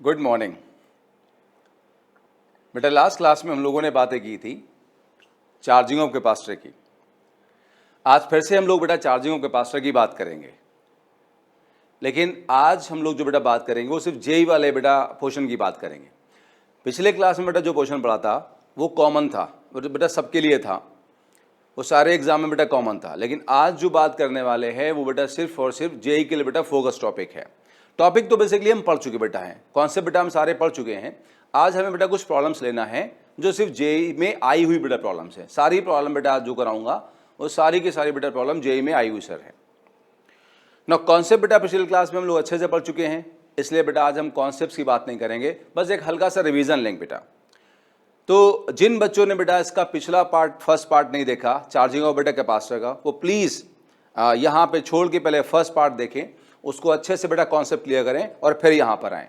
Good morning बेटा। Last class में हम लोगों ने बातें की थी चार्जिंग ऑफ कैपेसिटर की। आज फिर से हम लोग बेटा चार्जिंग ऑफ कैपेसिटर की बात करेंगे, लेकिन आज हम लोग जो बेटा बात करेंगे वो सिर्फ जेई वाले बेटा पोर्शन की बात करेंगे। पिछले क्लास में बेटा जो पोर्शन पढ़ा था वो कॉमन था, बेटा सबके लिए था, वो सारे एग्जाम में बेटा कॉमन था। लेकिन आज जो बात करने वाले हैं वो बेटा सिर्फ और सिर्फ जेई के लिए बेटा फोकस टॉपिक है। टॉपिक तो बेसिकली हम पढ़ चुके बेटा हैं, कॉन्सेप्ट बेटा हम सारे पढ़ चुके हैं। आज हमें बेटा कुछ प्रॉब्लम्स लेना है जो सिर्फ जेई में आई हुई बेटा प्रॉब्लम्स है। सारी प्रॉब्लम बेटा आज जो कराऊंगा वो सारी की सारी बेटा प्रॉब्लम जेई में आई हुई सर है ना। कॉन्सेप्ट बेटा पिछले क्लास में हम लोग अच्छे से पढ़ चुके हैं, इसलिए बेटा आज हम कॉन्सेप्ट्स की बात नहीं करेंगे, बस एक हल्का सा रिवीजन लेंगे बेटा। तो जिन बच्चों ने बेटा इसका पिछला पार्ट फर्स्ट पार्ट नहीं देखा चार्जिंग ऑफ बेटा कैपेसिटर का, वो प्लीज़ यहाँ पे छोड़ के पहले फर्स्ट पार्ट देखें, उसको अच्छे से बेटा कॉन्सेप्ट क्लियर करें और फिर यहाँ पर आएँ।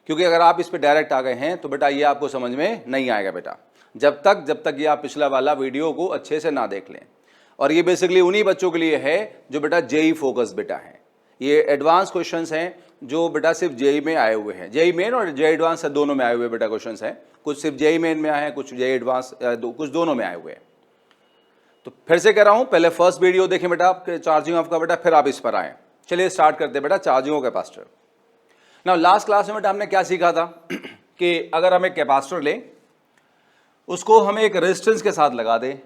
क्योंकि अगर आप इस पर डायरेक्ट आ गए हैं तो बेटा ये आपको समझ में नहीं आएगा बेटा, जब तक ये आप पिछला वाला वीडियो को अच्छे से ना देख लें। और ये बेसिकली उन्हीं बच्चों के लिए है जो बेटा जेई फोकस बेटा है। ये एडवांस क्वेश्चंस हैं जो बेटा सिर्फ जेई में आए हुए हैं, जेई मेन और जेई एडवांस दोनों में आए हुए बेटा क्वेश्चंस हैं। कुछ सिर्फ जेई मेन में आए हैं, कुछ जेई एडवांस, कुछ दोनों में आए हुए हैं। तो फिर से कह रहा हूँ, पहले फर्स्ट वीडियो देखें बेटा आप चार्जिंग ऑफ का बेटा, फिर आप इस पर आएँ। चलिए स्टार्ट करते हैं बेटा चार्जिंग ऑफ कैपेसिटर। ना लास्ट क्लास में बेटा हमने क्या सीखा था कि अगर हम एक कैपेसिटर लें, उसको हम एक रेजिस्टेंस के साथ लगा दें,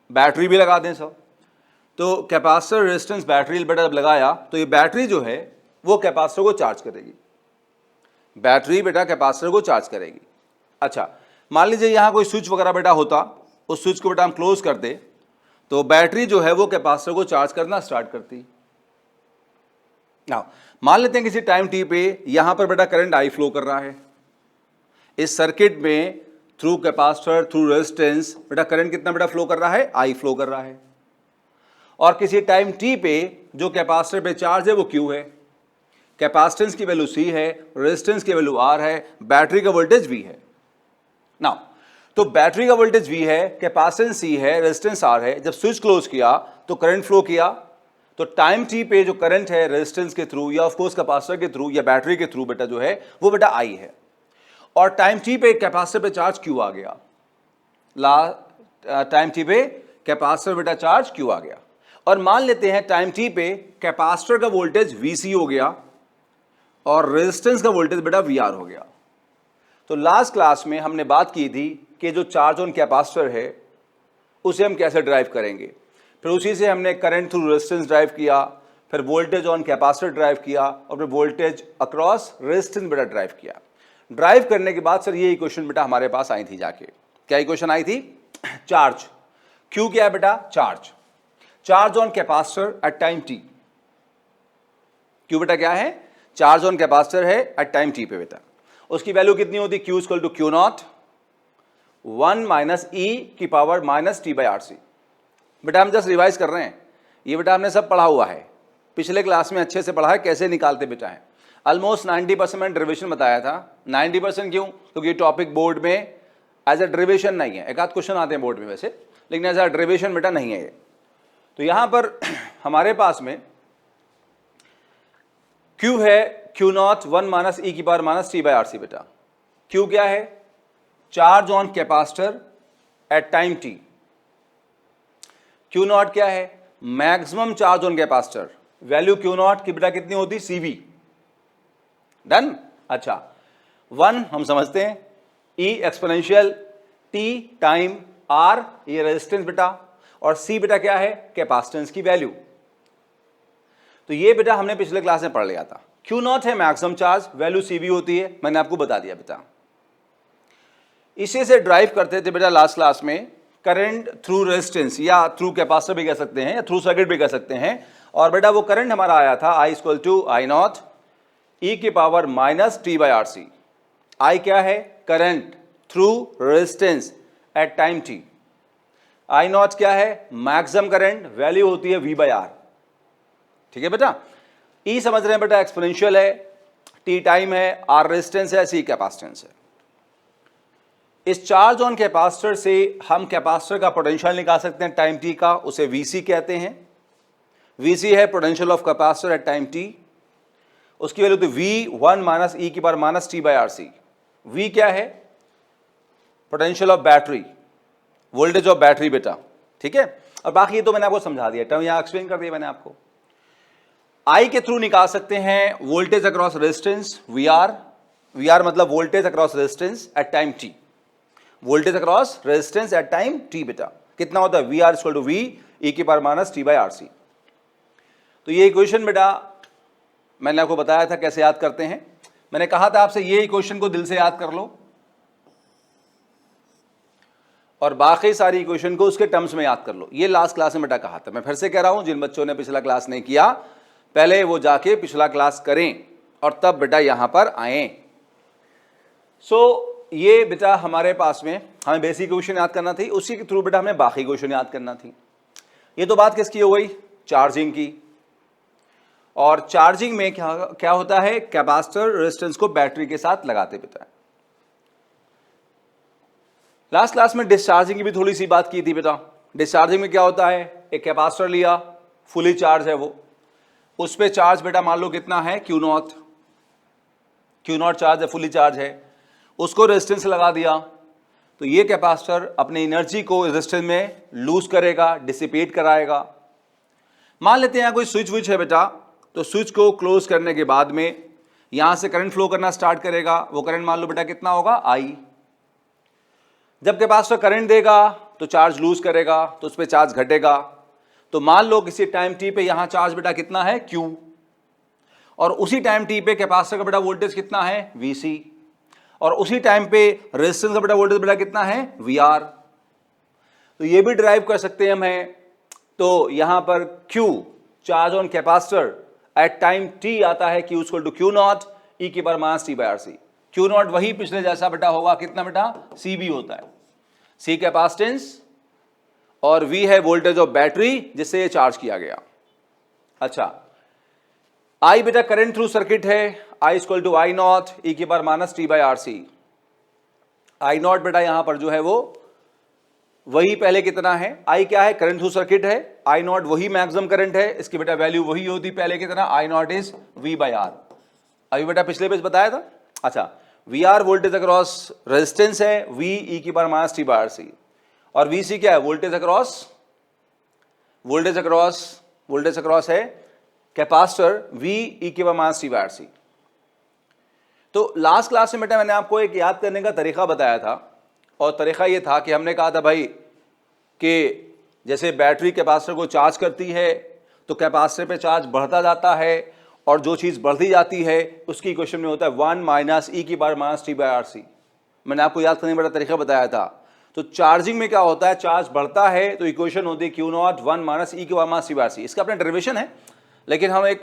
बैटरी भी लगा दें सब, तो कैपेसिटर रेजिस्टेंस बैटरी बेटा जब लगाया तो ये बैटरी जो है वो कैपेसिटर को चार्ज करेगी। बैटरी बेटा कैपेसिटर को चार्ज करेगी। अच्छा, मान लीजिए यहाँ कोई स्विच वगैरह बेटा होता, उस स्विच को बेटा हम क्लोज कर दे तो बैटरी जो है वो कैपेसिटर को चार्ज करना स्टार्ट करती। मान लेते हैं किसी टाइम टी पे यहां पर बेटा करंट आई फ्लो कर रहा है, इस सर्किट में थ्रू कैपेसिटर थ्रू रेजिस्टेंस बेटा करंट कितना बेटा फ्लो कर रहा है, आई फ्लो कर रहा है। और किसी टाइम टी पे जो कैपेसिटर पे चार्ज है वो क्यू है, कैपेसिटेंस की वैल्यू सी है, रेजिस्टेंस की वैल्यू आर है, बैटरी का वोल्टेज वी है। नाउ तो बैटरी का वोल्टेज वी है, कैपेसिटेंस सी है, रेजिस्टेंस आर है। जब स्विच क्लोज किया तो करंट फ्लो किया, तो टाइम टी पे जो करंट है रेजिस्टेंस के थ्रू या ऑफ कोर्स कैपेसिटर के थ्रू या बैटरी के थ्रू बेटा जो है वो बेटा आई है। और टाइम टी पे कैपेसिटर पे चार्ज क्यू आ गया, टाइम टी पे कैपेसिटर बेटा चार्ज क्यू आ गया। और मान लेते हैं टाइम टी पे कैपेसिटर का वोल्टेज वीसी हो गया और रेजिस्टेंस का वोल्टेज बेटा वीआर हो गया। तो लास्ट क्लास में हमने बात की थी कि जो चार्ज ऑन कैपेसिटर है उसे हम कैसे ड्राइव करेंगे, फिर उसी से हमने करंट थ्रू रेजिस्टेंस ड्राइव किया, फिर वोल्टेज ऑन कैपेसिटर ड्राइव किया और फिर वोल्टेज अक्रॉस रेजिस्टेंस बेटा ड्राइव किया। ड्राइव करने के बाद सर ये इक्वेशन बेटा हमारे पास आई थी जाके, क्या इक्वेशन आई थी, चार्ज क्यू क्या है बेटा, charge on capacitor at time t. Q बेटा क्या है, चार्ज ऑन कैपेसिटर है एट टाइम टी पे बेटा। उसकी वैल्यू कितनी होती, Q equal to Q naught 1 minus e की power minus t by R C. बेटा हम जस्ट रिवाइज कर रहे हैं, ये बेटा हमने सब पढ़ा हुआ है, पिछले क्लास में अच्छे से पढ़ा है कैसे निकालते बेटा है। ऑलमोस्ट 90% डेरिवेशन बताया था। 90% क्यों, क्योंकि टॉपिक बोर्ड में एज ए डेरिवेशन नहीं है, एक आध क्वेश्चन आते हैं बोर्ड में वैसे, लेकिन एज ए डेरिवेशन बेटा नहीं है ये। तो यहां पर हमारे पास में Q है क्यू नॉट 1 माइनस ई की power minus t by R C बेटा। Q क्या है, charge on capacitor at time t. Q naught क्या है, maximum charge on capacitor, value Q naught की बेटा कितनी होती, सीवी। डन। अच्छा, 1 हम समझते हैं, ई एक्सपोनेंशियल, टी टाइम, आर ये रेजिस्टेंस बेटा, और सी बेटा क्या है, कैपेसिटेंस की वैल्यू। तो ये बेटा हमने पिछले क्लास में पढ़ लिया था। क्यू नॉट है मैक्सिमम चार्ज, वैल्यू सीवी होती है, मैंने आपको बता दिया बेटा। इसी से ड्राइव करते थे बेटा लास्ट क्लास में करंट थ्रू रेजिस्टेंस या थ्रू कैपेसिटर भी कह सकते हैं या थ्रू सर्किट भी कह सकते हैं। और बेटा वो करंट हमारा आया था I equal to I naught e की power minus t by are C. I क्या है, current through resistance at time t. I naught क्या है, मैक्सिमम करंट, वैल्यू होती है वी बाई आर। ठीक है बेटा। ई समझ रहे हैं बेटा, एक्सपोनेंशियल है, टी टाइम है, आर रेजिस्टेंस है, सी कैपेसिटेंस है। इस चार्ज ऑन कैपेसिटर से हम कैपेसिटर का पोटेंशियल निकाल सकते हैं टाइम टी का, उसे वीसी कहते हैं। वीसी है potential of capacitor at time t. उसकी वैल्यू तो V1 माइनस ई की power minus t by are c. V क्या है? Potential of battery, voltage of battery बेटा, ठीक है। और बाकी ये तो मैंने आपको समझा दिया, टर्म यहां एक्सप्लेन कर दिया मैंने आपको। आई के थ्रू निकाल सकते हैं voltage across resistance VR। VR मतलब voltage across resistance at time t, voltage across resistance at time t बेटा कितना होता है? VR equal to V e की power minus t by are c. तो ये इक्वेशन बेटा मैंने आपको बताया था कैसे याद करते हैं। मैंने कहा था आपसे ये इक्वेशन को दिल से याद कर लो और बाकी सारी इक्वेशन को उसके टर्म्स में याद कर लो। ये लास्ट क्लास में बेटा कहा था, मैं फिर से कह रहा हूं, जिन बच्चों ने पिछला क्लास नहीं किया पहले वो जाके पिछला क्लास करें और तब बेटा यहां पर आए। सो ये बेटा हमारे पास में हमें बेसिक इक्वेशन याद करना थी, उसी के थ्रू बेटा हमें बाकी इक्वेशन याद करना थी। ये तो बात किसकी हो गई? चार्जिंग की। और चार्जिंग में क्या होता है? कैपेसिटर रेजिस्टेंस को बैटरी के साथ लगाते बेटा। लास्ट क्लास में डिस्चार्जिंग की भी थोड़ी सी बात की थी बेटा। डिस्चार्जिंग में क्या होता है? एक कैपेसिटर लिया, फुली चार्ज है वो, उस पे चार्ज बेटा मान लो कितना है? Q0 चार्ज है, फुली चार्ज है, उसको रेजिस्टेंस लगा दिया तो ये कैपेसिटर अपनी एनर्जी को रेजिस्टेंस में लूज करेगा, डिसिपेट कराएगा। मान लेते हैं यहां कोई स्विच विच है बेटा, तो स्विच को क्लोज करने के बाद में यहां से करंट फ्लो करना स्टार्ट करेगा। वो करंट मान लो बेटा कितना होगा? I। जब कैपेसिटर करंट देगा तो चार्ज लूज करेगा, तो उस पर चार्ज घटेगा। तो मान लो किसी टाइम t पे यहां चार्ज बेटा कितना है? Q। और उसी टाइम t पे कैपेसिटर का बेटा वोल्टेज कितना है? Vc। और उसी टाइम पे रेजिस्टेंस का बेटा वोल्टेज बेटा कितना है? VR। तो ये भी ड्राइव कर सकते हैं हम हैं। तो यहां पर Q charge on capacitor at time t आता है Q equal to Q0 e की power minus t by are c. Q0 वही पिछले जैसा बेटा होगा, कितना बेटा? CB होता है, C कैपेसिटेंस और V है वोल्टेज ऑफ बैटरी जिससे ये चार्ज किया गया। अच्छा, I बेटा करंट थ्रू सर्किट है, I equal to I naught e की power minus t by are C. I naught बेटा यहां पर जो है वो वही पहले कितना है? I क्या है? करंट थ्रू सर्किट है, I नॉट वही मैक्सिमम करंट है, इसकी बेटा वैल्यू वही होती पहले की तरह, I naught is V by r. अभी बेटा पिछले पेज बताया था। अच्छा, VR वोल्टेज अक्रॉस रेजिस्टेंस है, V ई की power minus t by R C. और VC क्या है? वोल्टेज अक्रॉस है कैपेसिटर V ई की power minus t by are c. तो लास्ट क्लास में बेटा मैंने आपको एक याद करने का तरीका बताया था, और तरीका ये था कि हमने कहा था भाई कि जैसे बैटरी कैपेसिटर को चार्ज करती है तो कैपेसिटर पे चार्ज बढ़ता जाता है, और जो चीज़ बढ़ती जाती है उसकी इक्वेशन में होता है 1 माइनस ई की power minus t by are c. मैंने आपको याद करने का बड़ा तरीका बताया था। तो चार्जिंग में क्या होता है? चार्ज बढ़ता है तो इक्वेशन होती है Q0 1 माइनस ई की power minus t by are C. इसका अपना डेरिवेशन है, लेकिन हम एक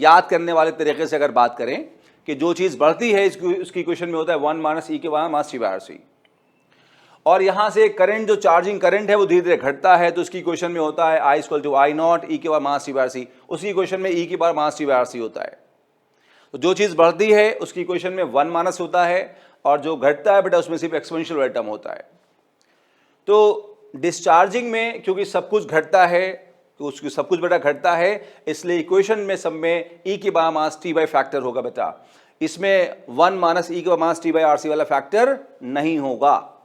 याद करने वाले तरीके से अगर बात करें कि जो चीज़ बढ़ती है उसकी इक्वेशन में होता है 1 माइनस ई की power minus t by R C. और यहां से करंट, जो चार्जिंग करंट है वो धीरे धीरे घटता है, तो उसकी इक्वेशन में होता है I equal to I naught e की power minus t by are C. उसी इक्वेशन में ई की power minus t by are C होता है। तो जो चीज़ बढ़ती है उसकी इक्वेशन में 1 माइनस होता है, और जो घटता है बेटा उसमें सिर्फ एक्सपोनेंशियल वाला टर्म होता है। तो डिस्चार्जिंग में क्योंकि सब कुछ घटता है, तो उसकी सब कुछ बेटा घटता है, इसलिए इक्वेशन में सब में ई की power minus t by factor होगा बेटा। इसमें 1 माइनस ई की power minus t by are C वाला फैक्टर नहीं होगा।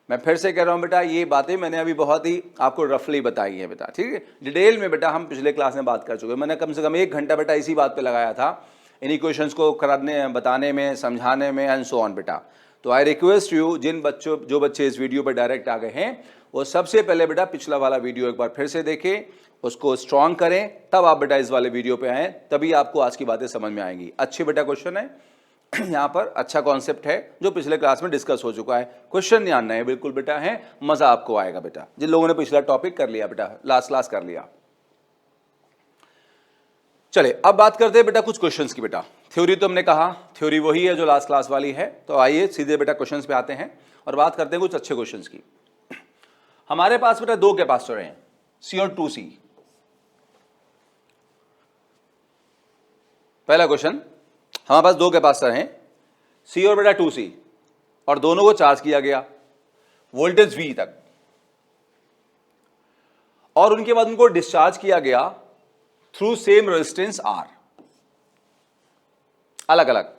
मैं फिर से कह रहा हूं बेटा, ये बातें मैंने अभी बहुत ही आपको रफली बताई है बेटा, ठीक है। डिटेल में बेटा हम पिछले क्लास में बात कर चुके हैं। मैंने कम से कम 1 घंटा बेटा इसी बात पे लगाया था, इन इक्वेशंस को कराने, बताने में, समझाने में एंड सो ऑन बेटा। तो आई रिक्वेस्ट यू, जो बच्चे इस वीडियो पर डायरेक्ट आ गए हैं वो सबसे पहले बेटा पिछला वाला वीडियो एक बार फिर से देखें, उसको स्ट्रॉन्ग करें, तब आप बेटा इस वाले वीडियो पे आएँ, तभी आपको आज की बातें समझ में आएंगी। अच्छी बेटा क्वेश्चन है यहाँ पर, अच्छा कॉन्सेप्ट है जो पिछले क्लास में डिस्कस हो चुका है। क्वेश्चन ध्यान नहीं बिल्कुल बेटा है, मजा आपको आएगा बेटा, जिन लोगों ने पिछला टॉपिक कर लिया बेटा, लास्ट क्लास कर लिया। चले अब बात करते हैं बेटा कुछ क्वेश्चंस की बेटा। थ्योरी तो हमने कहा, थ्योरी वही है जो लास्ट क्लास वाली है। तो आइए सीधे बेटा क्वेश्चंस पे आते हैं और बात करते हैं कुछ अच्छे क्वेश्चंस की। हमारे पास बेटा 2 कैपेसिटर हैं, C और 2C। पहला क्वेश्चन, हमारे पास 2 कैपेसिटर हैं C और बेटा 2C, और दोनों को चार्ज किया गया वोल्टेज V तक, और उनके बाद उनको डिस्चार्ज किया गया थ्रू सेम रेजिस्टेंस R। अलग अलग।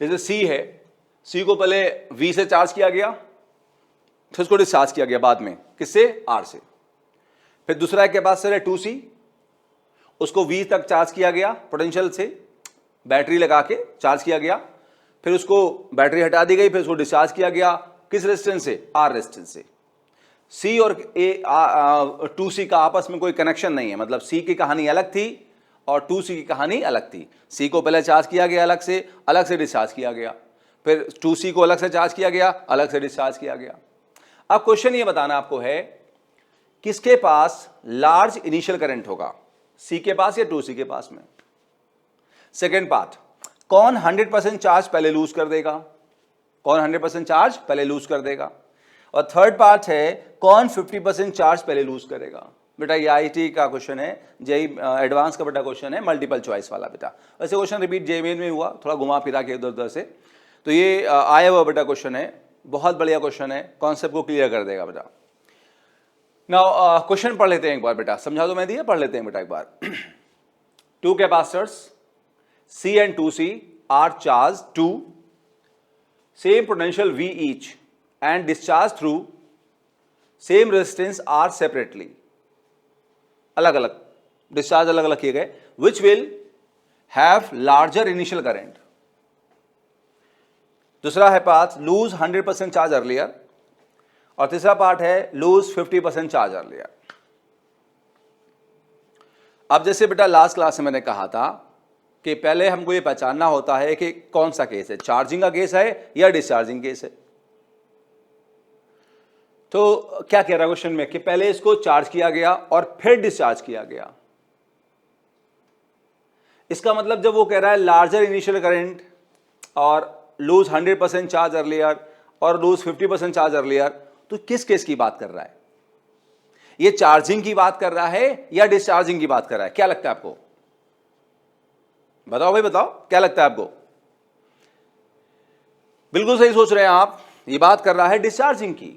जैसे सी है, सी को पहले वी से चार्ज किया गया, फिर उसको डिस्चार्ज किया गया बाद में, किससे? आर से। फिर दूसरा कैपेसिटर है 2C, उसको वी तक चार्ज किया गया, पोटेंशियल से बैटरी लगा के चार्ज किया गया, फिर उसको बैटरी हटा दी गई, फिर उसको डिस्चार्ज किया गया, किस रेजिस्टेंस से? आर रेजिस्टेंस से। सी और 2C का आपस में कोई कनेक्शन नहीं है, मतलब सी की कहानी अलग थी और 2C की कहानी अलग थी। सी को पहले चार्ज किया गया अलग से डिस्चार्ज किया गया, फिर 2C को अलग से चार्ज किया गया, अलग से डिस्चार्ज किया गया। अब क्वेश्चन ये बताना आपको है, किसके पास लार्ज इनिशियल करंट होगा, सी के पास या 2C के पास में? सेकेंड पार्ट, कौन 100% चार्ज पहले लूज कर देगा, कौन 100% चार्ज पहले लूज कर देगा? और थर्ड पार्ट है, कौन 50% चार्ज पहले लूज करेगा? बेटा ये IIT का क्वेश्चन है, जेई एडवांस का बेटा क्वेश्चन है, मल्टीपल चॉइस वाला बेटा। वैसे क्वेश्चन रिपीट JEE में हुआ, थोड़ा घुमा फिरा के इधर उधर से, तो ये आया हुआ बेटा क्वेश्चन है, बहुत बढ़िया क्वेश्चन है, कॉन्सेप्ट को क्लियर कर देगा बेटा। नाउ क्वेश्चन पढ़ लेते हैं एक बार बेटा, समझा दो मैं दिया, पढ़ लेते हैं बेटा एक बार। 2 capacitors C and 2C are charged to same potential V each and discharged through same resistance R separately, अलग अलग डिस्चार्ज अलग अलग किए गए, which will have larger initial current। दूसरा है पार्ट, lose 100% charge earlier, और तीसरा पार्ट है lose 50% charge earlier। अब जैसे बेटा लास्ट क्लास में मैंने कहा था कि पहले हमको ये पहचानना होता है कि कौन सा केस है, चार्जिंग का केस है या डिस्चार्जिंग केस है। तो क्या कह रहा है क्वेश्चन में कि पहले इसको चार्ज किया गया और फिर डिस्चार्ज किया गया। इसका मतलब जब वो कह रहा है लार्जर इनिशियल करंट और लूज 100% चार्ज अर्लियर और लूज 50% चार्ज अर्लियर, तो किस केस की बात कर रहा है? ये चार्जिंग की बात कर रहा है या डिस्चार्जिंग की बात कर रहा है? क्या लगता है आपको? बताओ भाई बताओ, क्या लगता है आपको? बिल्कुल सही सोच रहे हैं आप, ये बात कर रहा है डिस्चार्जिंग की,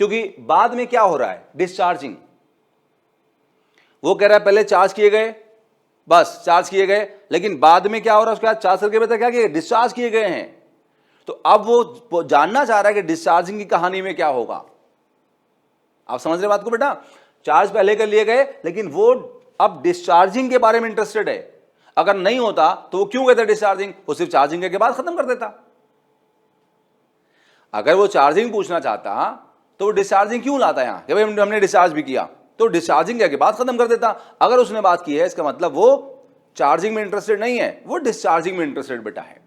क्योंकि बाद में क्या हो रहा है? डिस्चार्जिंग। वो कह रहा है पहले चार्ज किए गए, बस चार्ज किए गए, लेकिन बाद में क्या हो रहा है? उसके बाद चार्ज करके बता क्या किए? डिस्चार्ज किए गए हैं। तो अब वो जानना चाह रहा है कि डिस्चार्जिंग की कहानी में क्या होगा। आप समझ रहे बात को बेटा? चार्ज पहले कर लिए गए, लेकिन वो अब डिस्चार्जिंग के बारे में इंटरेस्टेड है। अगर नहीं होता तो वो क्यों कहता डिस्चार्जिंग? वो सिर्फ चार्जिंग के बाद खत्म कर देता। अगर वो चार्जिंग पूछना चाहता तो वो डिस्चार्जिंग क्यों लाता यहां कि भाई हमने डिस्चार्ज भी किया, तो डिस्चार्जिंग के बाद खत्म कर देता। अगर उसने बात की है, इसका मतलब वो चार्जिंग में इंटरेस्टेड नहीं है, वो डिस्चार्जिंग में इंटरेस्टेड बेटा है।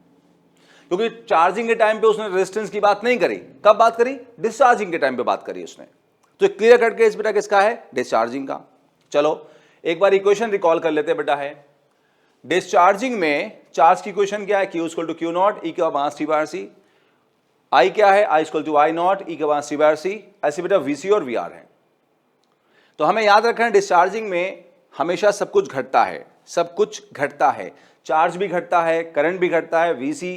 क्योंकि चार्जिंग के टाइम पे उसने रेजिस्टेंस की बात नहीं करी। कब बात करी? डिस्चार्जिंग के टाइम पे बात करी उसने। तो क्लियर कट केस बेटा किसका है? डिस्चार्जिंग का। चलो एक बार इक्वेशन रिकॉल कर लेते बेटा। है डिस्चार्जिंग में चार्ज की इक्वेशन क्या है? Q equal to Q naught e के पावर टी बार सी। I क्या है? I equal to I naught e के पावर सी बार सी। ऐसे बेटा VC और VR है। तो हमें याद रखना है डिस्चार्जिंग में हमेशा सब कुछ घटता है, सब कुछ घटता है, चार्ज भी घटता है, करंट भी घटता है, VC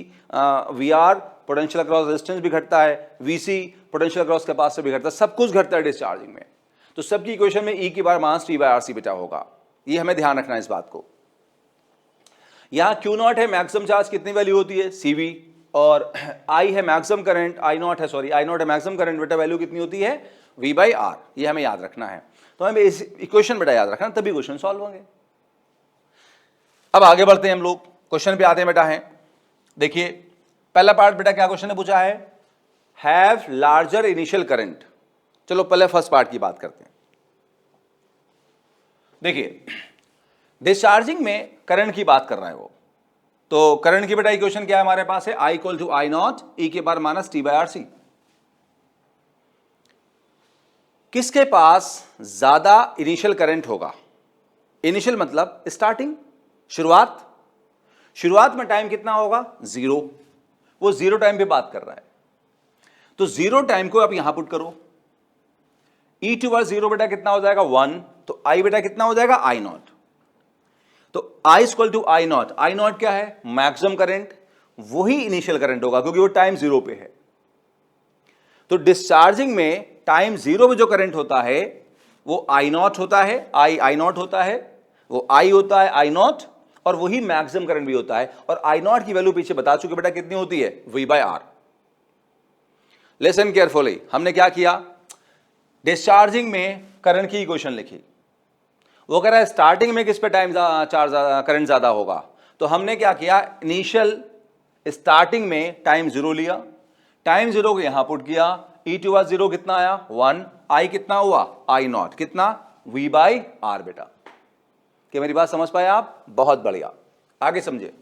VR potential across resistance भी घटता है, VC पोटेंशियल अक्रॉस कैपेसिटर भी घटता है, सब कुछ घटता है डिस्चार्जिंग में। तो सबकी इक्वेशन में E की बार मास टी बाय RC बेटा होगा। ये हमें ध्यान रखना है इस बात को। यहां Q नॉट है मैक्सिमम चार्ज, कितनी वैल्यू होती है? CV। और I है मैक्सिमम करंट, I नॉट है, सॉरी I नॉट है मैक्सिमम करंट, बेटा वैल्यू कितनी होती है? V by R। ये हमें याद रखना है। तो हमें इस इक्वेशन बेटा याद रखना, तभी क्वेश्चन सॉल्व होंगे। अब आगे बढ़ते हैं हम लोग, क्वेश्चन पे आते हैं बेटा। है देखिए पहला पार्ट बेटा क्या क्वेश्चन ने पूछा है? Have larger initial current. चलो पहले फर्स्ट पार्ट की बात करते हैं। देखिए डिस्चार्जिंग में करंट की बात कर रहा है वो, तो करंट की बेटा इक्वेशन क्या है हमारे पास? है I equal to I naught e के बार minus t by are C. किसके पास ज्यादा इनिशियल करंट होगा? इनिशियल मतलब स्टार्टिंग, शुरुआत। शुरुआत में टाइम कितना होगा? 0। वो 0 टाइम पे बात कर रहा है, तो 0 टाइम को आप यहां पुट करो। E टू बार 0 बेटा कितना हो जाएगा? 1। तो I बेटा कितना हो जाएगा? I naught. तो I equal to I naught. I naught क्या है? मैक्सिमम करंट, वही इनिशियल करंट होगा क्योंकि वो टाइम 0 पे है। तो डिस्चार्जिंग में टाइम 0 पे जो करंट होता है वो I नॉट होता है, I नॉट होता है, वो I होता है I नॉट, और वही मैक्सिमम करंट भी होता है। और आई नॉट की वैल्यू पीछे बता चुके बेटा कितनी होती है, V/R। लिसन केयरफुली, हमने क्या किया, डिस्चार्जिंग में करंट की इक्वेशन लिखी। वो कह रहा है स्टार्टिंग में किस पे टाइम चार्ज करंट ज्यादा होगा, तो हमने क्या किया, इनिशियल स्टार्टिंग में टाइम 0 लिया, टाइम 0 को यहां पुट किया, e⁻0 0 कितना आया 1, आई कितना हुआ I0 कितना V/R बेटा। क्या मेरी बात समझ पाए आप, बहुत बढ़िया। आगे समझे,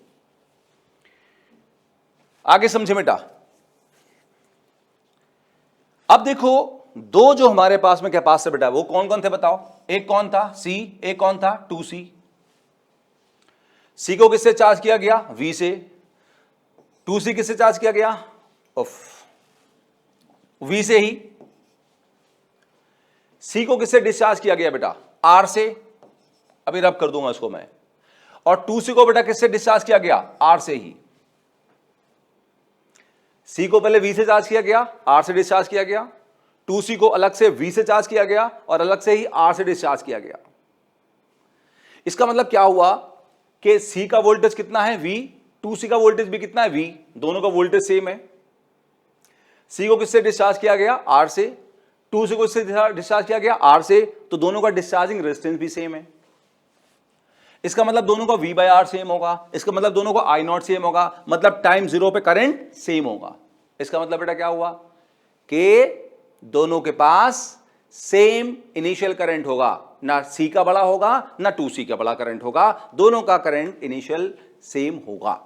आगे समझे बेटा। अब देखो दो जो हमारे पास में कैपेसिटर बेटा वो कौन कौन थे बताओ, एक कौन था C, एक कौन था 2C। C को किससे चार्ज किया गया, V से। 2C किससे चार्ज किया गया, V से ही। C को किससे डिस्चार्ज किया गया बेटा, R से। अभी रब कर दूंगा इसको मैं। और 2C को बेटा किससे डिस्चार्ज किया गया, R से ही। C को पहले V से चार्ज किया गया, R से डिस्चार्ज किया गया। 2C को अलग से V से चार्ज किया गया और अलग से ही R से डिस्चार्ज किया गया। इसका मतलब क्या हुआ कि C का वोल्टेज कितना है V, 2C का वोल्टेज भी कितना है V, दोनों का वोल्टेज सेम है। C को किससे डिस्चार्ज किया गया, R से। 2C को किससे डिस्चार्ज किया गया, R से। तो दोनों का डिस्चार्जिंग रेजिस्टेंस भी सेम है। इसका मतलब दोनों का V/R सेम होगा, इसका मतलब दोनों को I0 सेम होगा, मतलब टाइम 0 पे करंट सेम होगा। इसका मतलब बेटा क्या हुआ कि दोनों के पास सेम इनिशियल करंट होगा, ना C का बड़ा होगा ना 2C का बड़ा करंट होगा, दोनों का करंट इनिशियल सेम होगा।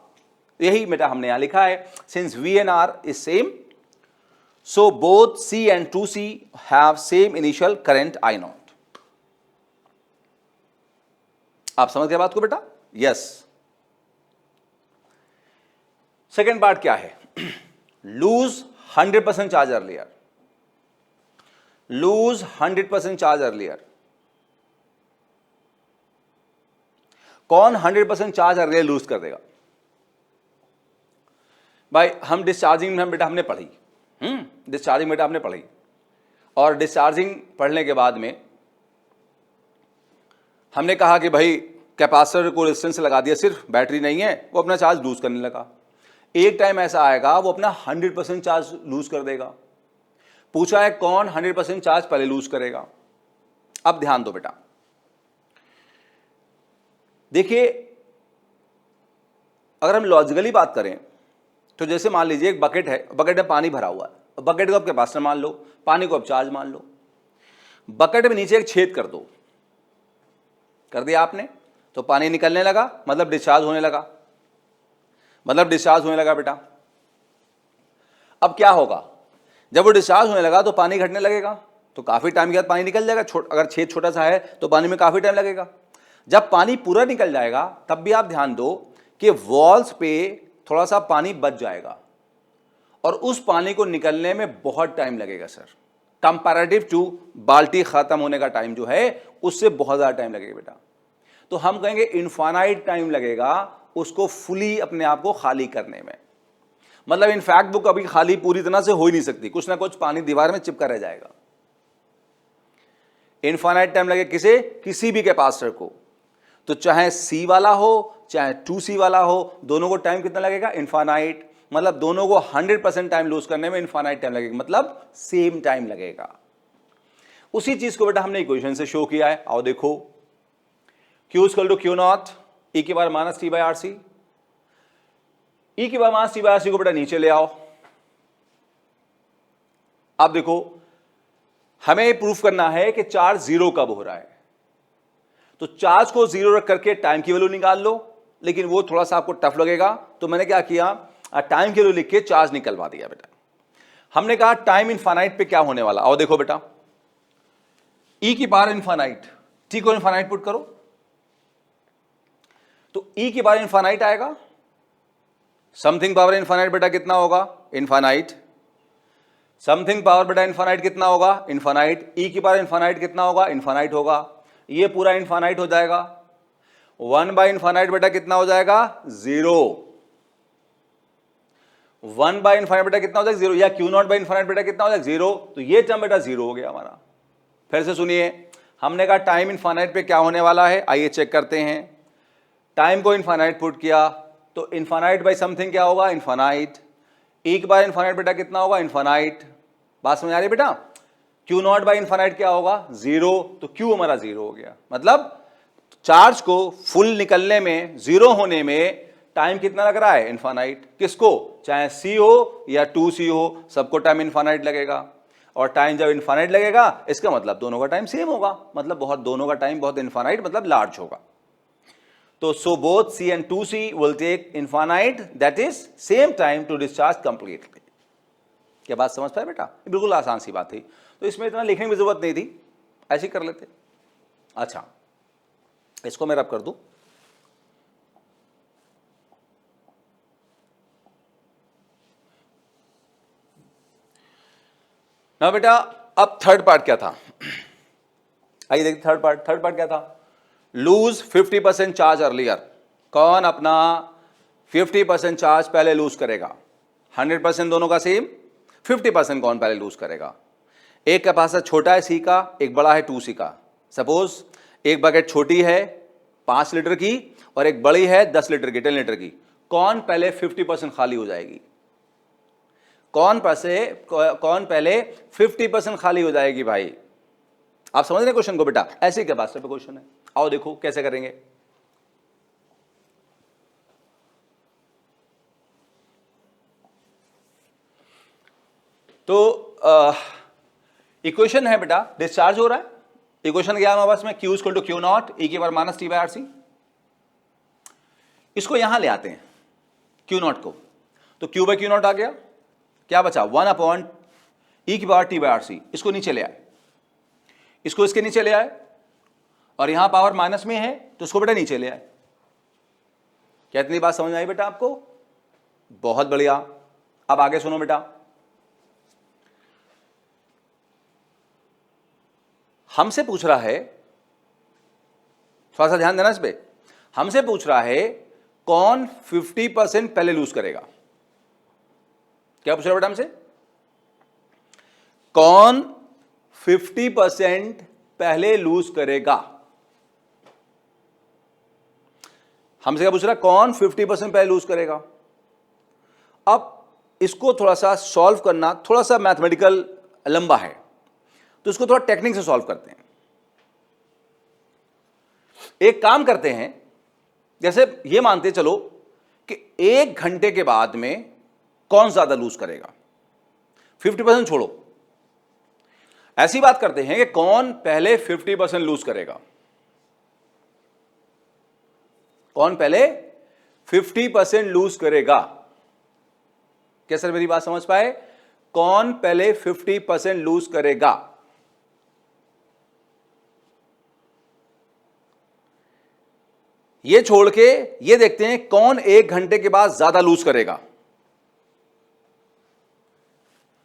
यही बेटा हमने यहां लिखा है, since V and R is same so both C and 2C have same initial current I0। आप समझ गए बात को बेटा, यस। सेकेंड पार्ट क्या है, lose 100% charge earlier, lose 100% charge earlier. कौन 100% चार्ज अर्लियर लूज कर देगा भाई, हम डिस्चार्जिंग में बेटा हमने पढ़ी, डिस्चार्जिंग बेटा हमने पढ़ी, और डिस्चार्जिंग पढ़ने के बाद में हमने कहा कि भाई कैपेसिटर को रेजिस्टेंस से लगा दिया, सिर्फ बैटरी नहीं है, वो अपना चार्ज लूज करने लगा। एक टाइम ऐसा आएगा वो अपना 100% चार्ज लूज कर देगा। पूछा है कौन 100% चार्ज पहले लूज करेगा। अब ध्यान दो बेटा, देखिए अगर हम लॉजिकली बात करें तो जैसे मान लीजिए एक बकेट है, बकेट में पानी भरा हुआ है, बकेट को आप कैपेसिटर मान लो, पानी को आप चार्ज मान लो। बकेट में नीचे एक छेद कर दो, कर दिया आपने, तो पानी निकलने लगा, मतलब डिस्चार्ज होने लगा, मतलब डिस्चार्ज होने लगा बेटा। अब क्या होगा, जब वो डिस्चार्ज होने लगा तो पानी घटने लगेगा, तो काफी टाइम के बाद पानी निकल जाएगा। अगर छेद छोटा सा है तो पानी में काफी टाइम लगेगा। जब पानी पूरा निकल जाएगा तब भी आप ध्यान दो कि वॉल्स पे थोड़ा सा पानी बच जाएगा और उस पानी को निकलने में बहुत टाइम लगेगा सर, कंपैरेटिव टू बाल्टी खत्म होने का टाइम जो है उससे बहुत ज्यादा टाइम लगेगा बेटा। तो हम कहेंगे इनफाइनाइट टाइम लगेगा उसको फुली अपने आप को खाली करने में। मतलब इनफैक्ट वो कभी खाली पूरी तरह से हो ही नहीं सकती, कुछ ना कुछ पानी दीवार में चिपका रह जाएगा। इनफाइनाइट टाइम लगे किसे, किसी भी कैपेसिटर को, तो चाहे C वाला हो चाहे 2C वाला हो, दोनों को टाइम कितना लगेगा, इनफाइनाइट। मतलब दोनों को 100% टाइम लूज करने में इनफाइनाइट टाइम लगेगा, मतलब सेम टाइम लगेगा। उसी चीज को बेटा हमने इक्वेशन से शो किया है। आओ देखो, Q = Q0 e की पावर माइनस T/RC। e की पावर माइनस T/RC को बेटा नीचे ले आओ। अब देखो हमें प्रूफ करना है कि चार्ज 0 कब हो रहा है, तो चार्ज को 0 रख करके टाइम की वैल्यू निकाल लो, लेकिन वो थोड़ा सा आपको टफ लगेगा, तो मैंने क्या किया, टाइम की वैल्यू लिख के चार्ज निकलवा दिया बेटा। हमने कहा टाइम इनफाइनाइट पे क्या होने वाला। आओ देखो बेटा, e की पावर इनफाइनाइट, t को इनफाइनाइट पुट करो तो e की पावर इनफाइनाइट आएगा। समथिंग पावर इनफाइनाइट बेटा कितना होगा, इनफाइनाइट। समथिंग पावर बेटा इनफाइनाइट कितना होगा, इनफाइनाइट। e की पावर इनफाइनाइट कितना होगा, इनफाइनाइट होगा। ये पूरा इनफाइनाइट हो जाएगा। 1/इनफाइनाइट बेटा कितना हो जाएगा, 0। 1/इनफाइनाइट बेटा कितना हो जाएगा, 0, या Q0/इनफाइनाइट बेटा कितना हो जाएगा, 0। तो ये टर्म बेटा 0 हो गया हमारा। फिर से सुनिए, हमने कहा टाइम इनफाइनाइट पे क्या होने वाला है, आइए चेक करते हैं। टाइम को इनफाइनाइट पुट किया तो इनफाइनाइट बाई समथिंग क्या होगा, इनफाइनाइट। एक बार इनफाइनाइट बेटा कितना होगा, इनफाइनाइट। बात समझ आ रही है बेटा। क्यू नॉट बाई इनफाइनाइट क्या होगा, जीरो, तो क्यू हमारा जीरो हो गया। मतलब चार्ज को फुल निकलने में, जीरो होने में टाइम कितना लग रहा है, इनफाइनाइट। किसको, चाहे सी हो या 2C हो, सबको टाइम इनफाइनाइट लगेगा। और टाइम जब इनफाइनाइट लगेगा इसका मतलब दोनों का टाइम सेम होगा, मतलब बहुत, दोनों का टाइम बहुत इनफाइनाइट मतलब लार्ज होगा। तो so both C and 2C will take infinite, that is same time to discharge completely। क्या बात समझ पाए बेटा, बिल्कुल आसान सी बात थी, तो इसमें इतना लिखने की जरूरत नहीं थी, ऐसे कर लेते। अच्छा, इसको मैं रब कर दूं। ना बेटा, अब थर्ड पार्ट क्या था, आइए देखिए थर्ड पार्ट क्या था, लूज 50% चार्ज अर्लियर। कौन अपना 50% चार्ज पहले लूज करेगा, 100% दोनों का सेम, 50% कौन पहले लूज करेगा। एक कैपेसिटर छोटा है सी का, एक बड़ा है 2C का। सपोज एक बकेट छोटी है 5 लीटर की और एक बड़ी है 10 लीटर की, 10 लीटर की। कौन पहले 50% खाली हो जाएगी, कौन पहले 50% खाली हो जाएगी भाई। आप समझ रहे क्वेश्चन को बेटा, ऐसे कैपेसिटर पे क्वेश्चन है। आओ देखो कैसे करेंगे। तो इक्वेशन है बेटा, डिस्चार्ज हो रहा है। इक्वेशन क्या है हमारे पास में, Q equal to Q naught e की power minus t by are C. इसको यहां ले आते हैं Q नॉट को, तो Q बाई क्यू नॉट आ गया, क्या बचा 1 अपॉन ई की power t by are C. इसको नीचे ले आए, इसको इसके नीचे ले आए, और यहां पावर माइनस में है तो इसको बेटा नीचे ले आए। क्या इतनी बात समझ में आई बेटा आपको, बहुत बढ़िया। अब आगे सुनो बेटा, हमसे पूछ रहा है, थोड़ा सा ध्यान देना इस पे, हमसे पूछ रहा है कौन 50% पहले लूज करेगा। क्या पूछ रहा है बेटा हमसे, कौन 50% पहले लूज करेगा। हमसे क्या पूछ रहा है, कौन 50% पहले लूज करेगा। अब इसको थोड़ा सा सॉल्व करना थोड़ा सा मैथमेटिकल लंबा है, तो इसको थोड़ा टेक्निक से सॉल्व करते हैं। एक काम करते हैं, जैसे ये मानते चलो कि 1 घंटे के बाद में कौन ज्यादा लूज करेगा, 50% छोड़ो, ऐसी बात करते हैं कि कौन पहले 50% लूज करेगा। कौन पहले 50% लूज करेगा। क्या सर मेरी बात समझ पाए, कौन पहले 50% लूज करेगा। ये छोड़ के ये देखते हैं कौन 1 घंटे के बाद ज्यादा लूज करेगा।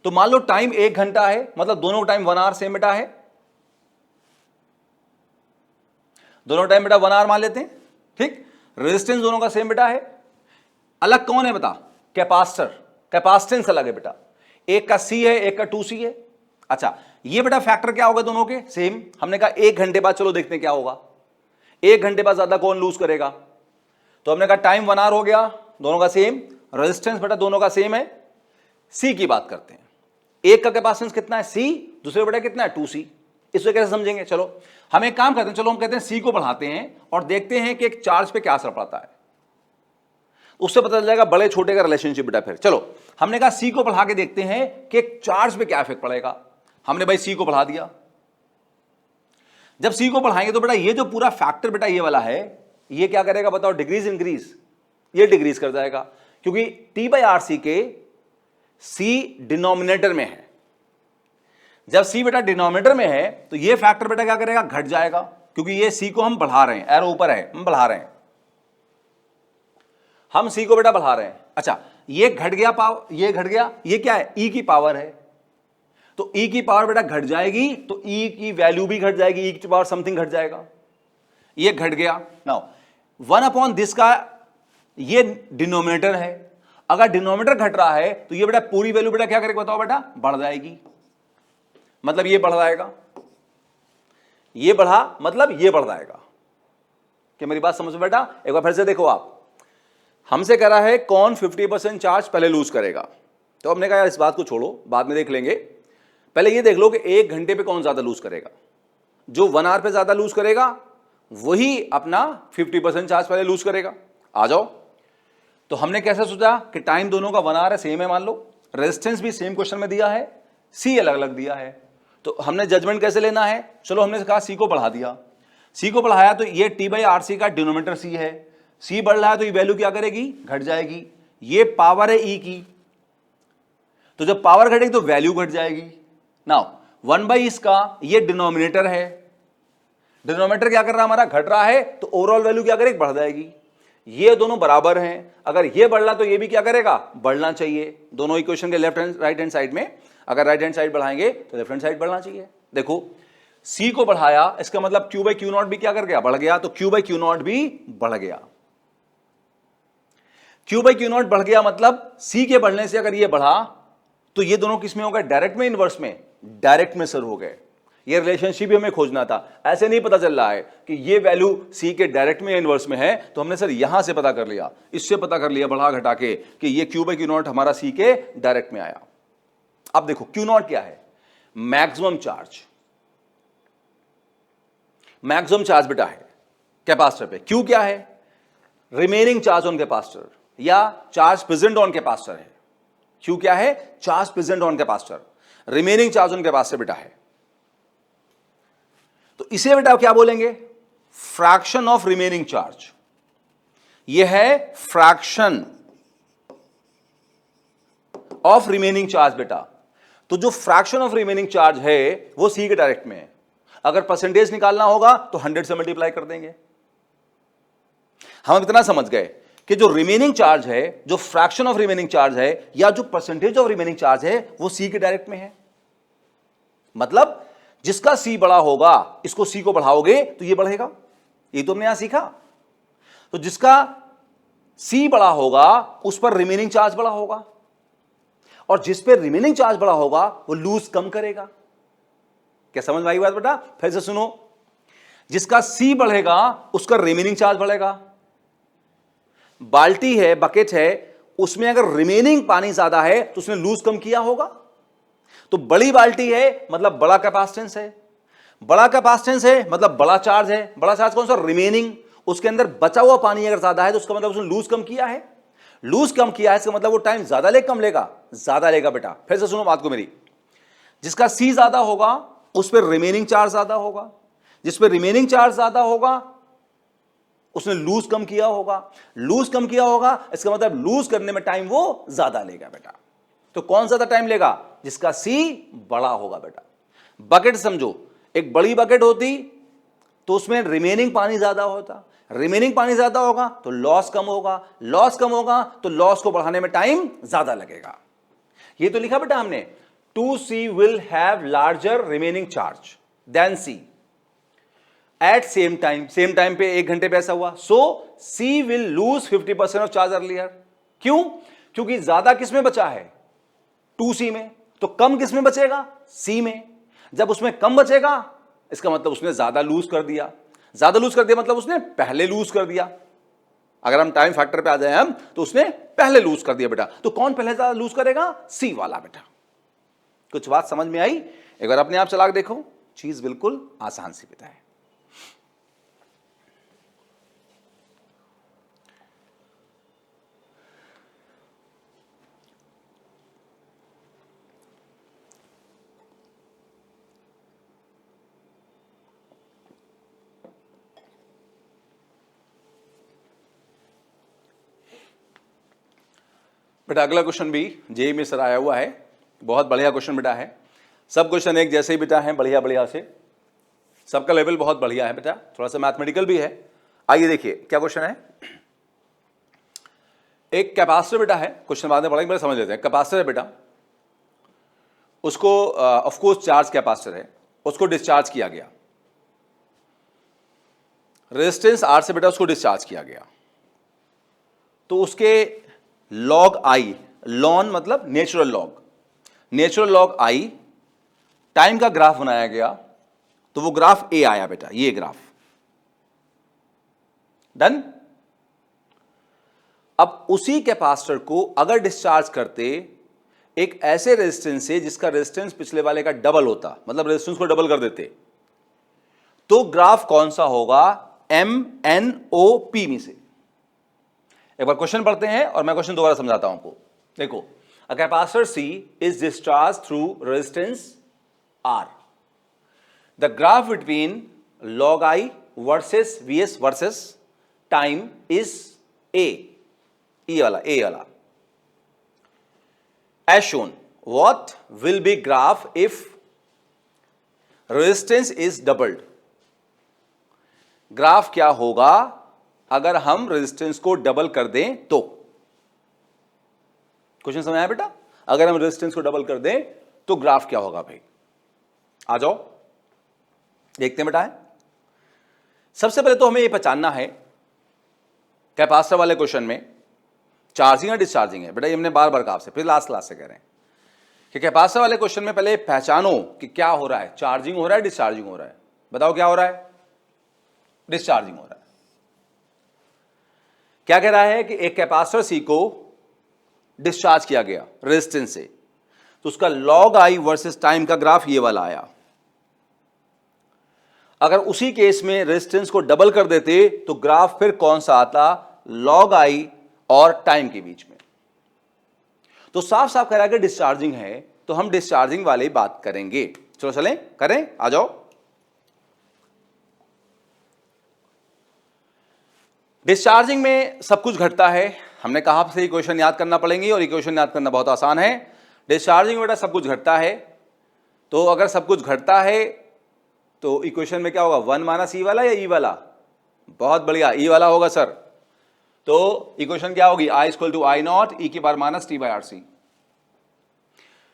तो मान लो टाइम 1 घंटा है, मतलब दोनों टाइम 1 आवर सेम बेटा है, दोनों टाइम बेटा 1 आवर मान लेते हैं, ठीक। रेजिस्टेंस दोनों का सेम बेटा है, अलग कौन है बता, कैपेसिटर, कैपेसिटेंस अलग है बेटा, एक का C है एक का 2C है। अच्छा, ये बेटा फैक्टर क्या होगा दोनों के सेम। हमने कहा 1 घंटे बाद चलो देखते हैं क्या होगा, 1 घंटे बाद ज्यादा कौन लूज करेगा। तो हमने कहा टाइम 1 आवर हो गया, दोनों का सेम, रेजिस्टेंस बेटा दोनों का सेम है। C की बात करते हैं, एक का कैपेसिटेंस कितना है C, दूसरे बेटा कितना है 2C। इसको कैसे समझेंगे, चलो हम एक काम करते हैं, चलो हम कहते हैं C को बढ़ाते हैं और देखते हैं कि एक चार्ज पे क्या असर पड़ता है, उससे पता चल जाएगा बड़े छोटे का रिलेशनशिप बेटा। फिर चलो हमने कहा C को बढ़ा के देखते हैं कि एक चार्ज पे क्या इफेक्ट पड़ेगा। हमने भाई C को बढ़ा दिया, जब C को बढ़ाएंगे तो बेटा ये जो पूरा फैक्टर बेटा ये वाला है, ये क्या करेगा बताओ, डिक्रीज इंक्रीज, ये डिक्रीज कर जाएगा, क्योंकि T बाई आर सी के C डिनोमिनेटर में है। जब C बेटा डिनोमिनेटर में है तो ये फैक्टर बेटा क्या करेगा, घट जाएगा, क्योंकि ये C को हम बढ़ा रहे हैं, एरो ऊपर है, हम बढ़ा रहे हैं, हम C को बेटा बढ़ा रहे हैं। अच्छा, ये घट गया पावर, ये घट गया, ये क्या है, E की पावर है, तो E की पावर बेटा घट जाएगी तो E की वैल्यू भी घट जाएगी, E की पावर समथिंग घट जाएगा, ये घट गया। नाउ 1 अपॉन दिस का ये डिनोमिनेटर है, अगर डिनोमिनेटर घट रहा है तो ये बेटा पूरी वैल्यू बेटा क्या करेगा बताओ बेटा, बढ़ जाएगी, मतलब ये बढ़ जाएगा, ये बढ़ा मतलब ये बढ़ जाएगा। क्या मेरी बात समझ में बेटा? एक बार फिर से देखो, आप हमसे कह रहा है कौन 50% चार्ज पहले लूज करेगा। तो हमने कहा यार इस बात को छोड़ो, बाद में देख लेंगे, पहले ये देख लो कि 1 घंटे पे कौन ज्यादा लूज करेगा। जो 1 आवर पे ज्यादा लूज करेगा वही अपना 50% चार्ज पहले लूज करेगा। आ जाओ। तो हमने कैसे सोचा कि टाइम दोनों का 1 आवर है, सेम है मान लो, रेजिस्टेंस भी सेम क्वेश्चन में दिया है, सी अलग अलग दिया है, तो हमने जजमेंट कैसे लेना है? चलो हमने कहा सी को बढ़ा दिया, सी को बढ़ाया तो ये T/RC का डिनोमिनेटर सी है, सी बढ़ रहा है तो ये वैल्यू क्या करेगी? घट जाएगी। ये पावर है ई की, तो जब पावर घटेगी तो वैल्यू घट जाएगी। नाउ 1/e इसका ये डिनोमिनेटर है, डिनोमिनेटर क्या कर रहा है हमारा? घट रहा है, तो ओवरऑल वैल्यू क्या करेगी? बढ़ जाएगी। ये दोनों बराबर हैं, अगर ये बढ़ रहा तो ये भी क्या करेगा? बढ़ना चाहिए। दोनों इक्वेशन के left hand right hand side में अगर राइट हैंड साइड बढ़ाएंगे तो लेफ्ट हैंड साइड बढ़ना चाहिए। देखो C को बढ़ाया, इसका मतलब Q/Q0 भी क्या कर गया? बढ़ गया, तो Q/Q0 भी बढ़ गया। Q/Q0 बढ़ गया मतलब C के बढ़ने से अगर ये बढ़ा तो ये दोनों किस में हो गए? डायरेक्ट में, इनवर्स में? डायरेक्ट में सर हो गए। ये रिलेशनशिप भी हमें खोजना था, ऐसे नहीं पता चल रहा है कि ये वैल्यू C के डायरेक्ट में या इनवर्स में है, तो हमने सर यहां से पता कर लिया, इससे पता कर लिया बढ़ा घटा के कि ये Q/Q0 हमारा C के डायरेक्ट में आया। अब देखो Q0 क्या है? Maximum charge. मैक्सिमम चार्ज बेटा है कैपेसिटर पे। Q क्या है? रिमेनिंग चार्ज ऑन कैपेसिटर या चार्ज प्रेजेंट ऑन कैपेसिटर है। Q क्या है? Charge present on capacitor, remaining charge on capacitor बेटा है। तो इसे बेटा क्या बोलेंगे? Fraction of remaining charge. यह है फ्रैक्शन ऑफ रिमेनिंग चार्ज बेटा। तो जो फ्रैक्शन ऑफ रिमेनिंग चार्ज है वो C के डायरेक्ट में है। अगर परसेंटेज निकालना होगा तो 100 से मल्टीप्लाई कर देंगे। हम इतना समझ गए कि जो रिमेनिंग चार्ज है, जो फ्रैक्शन ऑफ रिमेनिंग चार्ज है या जो परसेंटेज ऑफ रिमेनिंग चार्ज है वो C के डायरेक्ट में है। मतलब जिसका C बड़ा होगा, इसको C को बढ़ाओगे तो ये बढ़ेगा। ये तो हमने यहां सीखा। तो जिसका C बड़ा होगा उस पर रिमेनिंग चार्ज बड़ा होगा, और जिस पे रिमेनिंग चार्ज बड़ा होगा वो लूज कम करेगा। क्या समझ में आई बात बेटा? फिर से सुनो, जिसका C बढ़ेगा उसका रिमेनिंग चार्ज बढ़ेगा। बाल्टी है, बकेट है, उसमें अगर रिमेनिंग पानी ज्यादा है तो उसने लूज कम किया होगा। तो बड़ी बाल्टी है मतलब बड़ा कैपेसिटेंस है, बड़ा कैपेसिटेंस है मतलब बड़ा चार्ज है। बड़ा चार्ज कौन सा? रिमेनिंग। उसके अंदर बचा हुआ पानी अगर ज्यादा है तो उसका मतलब उसने लूज कम किया है। लूज कम किया है इसका मतलब वो टाइम ज्यादा लेगा कम लेगा? ज्यादा लेगा बेटा। फिर से सुनो बात को मेरी, जिसका C ज्यादा होगा उस पर रिमेनिंग चार्ज ज्यादा होगा, जिस पर रिमेनिंग चार्ज ज्यादा होगा उसने लूज कम किया होगा। लूज कम किया होगा इसका मतलब लूज करने में टाइम वो ज्यादा लेगा बेटा। तो कौन ज्यादा टाइम लेगा? जिसका C बड़ा होगा बेटा। बकेट समझो, एक बड़ी बकेट होती तो उसमें रिमेनिंग पानी ज्यादा होता, रिमेनिंग पानी ज्यादा होगा तो लॉस कम होगा, लॉस कम होगा तो लॉस को बढ़ाने में टाइम ज्यादा लगेगा। ये तो लिखा बेटा हमने, 2C will have larger remaining charge than C at same time। Same time पे 1 घंटे पे ऐसा हुआ, so C will lose 50% of charge earlier। क्यों? क्योंकि ज्यादा किस में बचा है? 2C में। तो कम किस में बचेगा? C में। जब उसमें कम बचेगा इसका मतलब उसने ज्यादा लूज कर दिया। ज्यादा लूज कर दिया मतलब उसने पहले लूज कर दिया। अगर हम टाइम फैक्टर पे आ जाए हम तो उसने पहले लूज कर दिया बेटा। तो कौन पहले ज्यादा लूज करेगा? C वाला बेटा। कुछ बात समझ में आई? एक बार अपने आप चला के देखो, चीज बिल्कुल आसान सी बेटा है। बेटा अगला क्वेश्चन भी जेईई में सर आया हुआ है, बहुत बढ़िया क्वेश्चन बेटा है। सब क्वेश्चन एक जैसे ही बेटा हैं, बढ़िया बढ़िया से, सबका लेवल बहुत बढ़िया है बेटा, थोड़ा सा मैथमेटिकल भी है। आइए देखिए क्या क्वेश्चन है। एक कैपेसिटर बेटा है, क्वेश्चन बाद में पढ़ेंगे, बड़े समझ लेते हैं। कैपेसिटर है बेटा, उसको ऑफ कोर्स चार्ज कैपेसिटर है, उसको डिस्चार्ज किया गया, रेजिस्टेंस R से बेटा उसको डिस्चार्ज किया गया। तो उसके लॉग आई, लॉन मतलब natural log, natural log I time का ग्राफ बनाया गया। तो वो ग्राफ ए आया बेटा, ये ग्राफ। डन। अब उसी कैपेसिटर को अगर डिस्चार्ज करते एक ऐसे रेजिस्टेंस से जिसका रेजिस्टेंस पिछले वाले का डबल होता, मतलब रेजिस्टेंस को डबल कर देते, तो ग्राफ कौन सा होगा MnO P में से? एक बार क्वेश्चन पढ़ते हैं और मैं क्वेश्चन दोबारा समझाता हूं आपको। देखो, a capacitor C is discharge through resistance R। The graph between log I versus Vs versus time is A वाला। As shown, what will be graph if resistance is doubled? Graph क्या होगा अगर हम रेजिस्टेंस को double कर दें तो? Question समझ आया बेटा? अगर हम रेजिस्टेंस को डबल कर दें तो ग्राफ क्या होगा भाई? आ जाओ देखते हैं बेटा। सबसे पहले तो हमें यह पहचानना है कैपेसिटर वाले क्वेश्चन में चार्जिंग या डिस्चार्जिंग है। बेटा ये हमने बार बार कहा आपसे, फिर लास्ट क्लास से कह रहे हैं कि कैपेसिटर वाले क्वेश्चन में पहले पहचानो कि क्या हो रहा है, चार्जिंग हो रहा है डिस्चार्जिंग हो रहा है। बताओ क्या हो रहा है? डिस्चार्जिंग हो रहा है। क्या कह रहा है कि एक कैपेसिटर C को डिस्चार्ज किया गया रेजिस्टेंस से, तो उसका log I वर्सेस टाइम का ग्राफ ये वाला आया। अगर उसी केस में रेजिस्टेंस को डबल कर देते तो ग्राफ फिर कौन सा आता? log I और टाइम के बीच में। तो साफ साफ कह रहा है कि डिस्चार्जिंग है, तो हम डिस्चार्जिंग वाली बात करेंगे। चलो चलें करें, आ जाओ। डिस्चार्जिंग में सब कुछ घटता है। हमने कहा आपसे इक्वेशन याद करना पड़ेंगे और इक्वेशन याद करना बहुत आसान है। डिस्चार्जिंग में बेटा सब कुछ घटता है, तो अगर सब कुछ घटता है तो इक्वेशन में क्या होगा? 1 माइनस ई वाला या ई वाला? बहुत बढ़िया, ई वाला होगा सर। तो इक्वेशन क्या होगी? I equal to I naught e की power minus t by are C.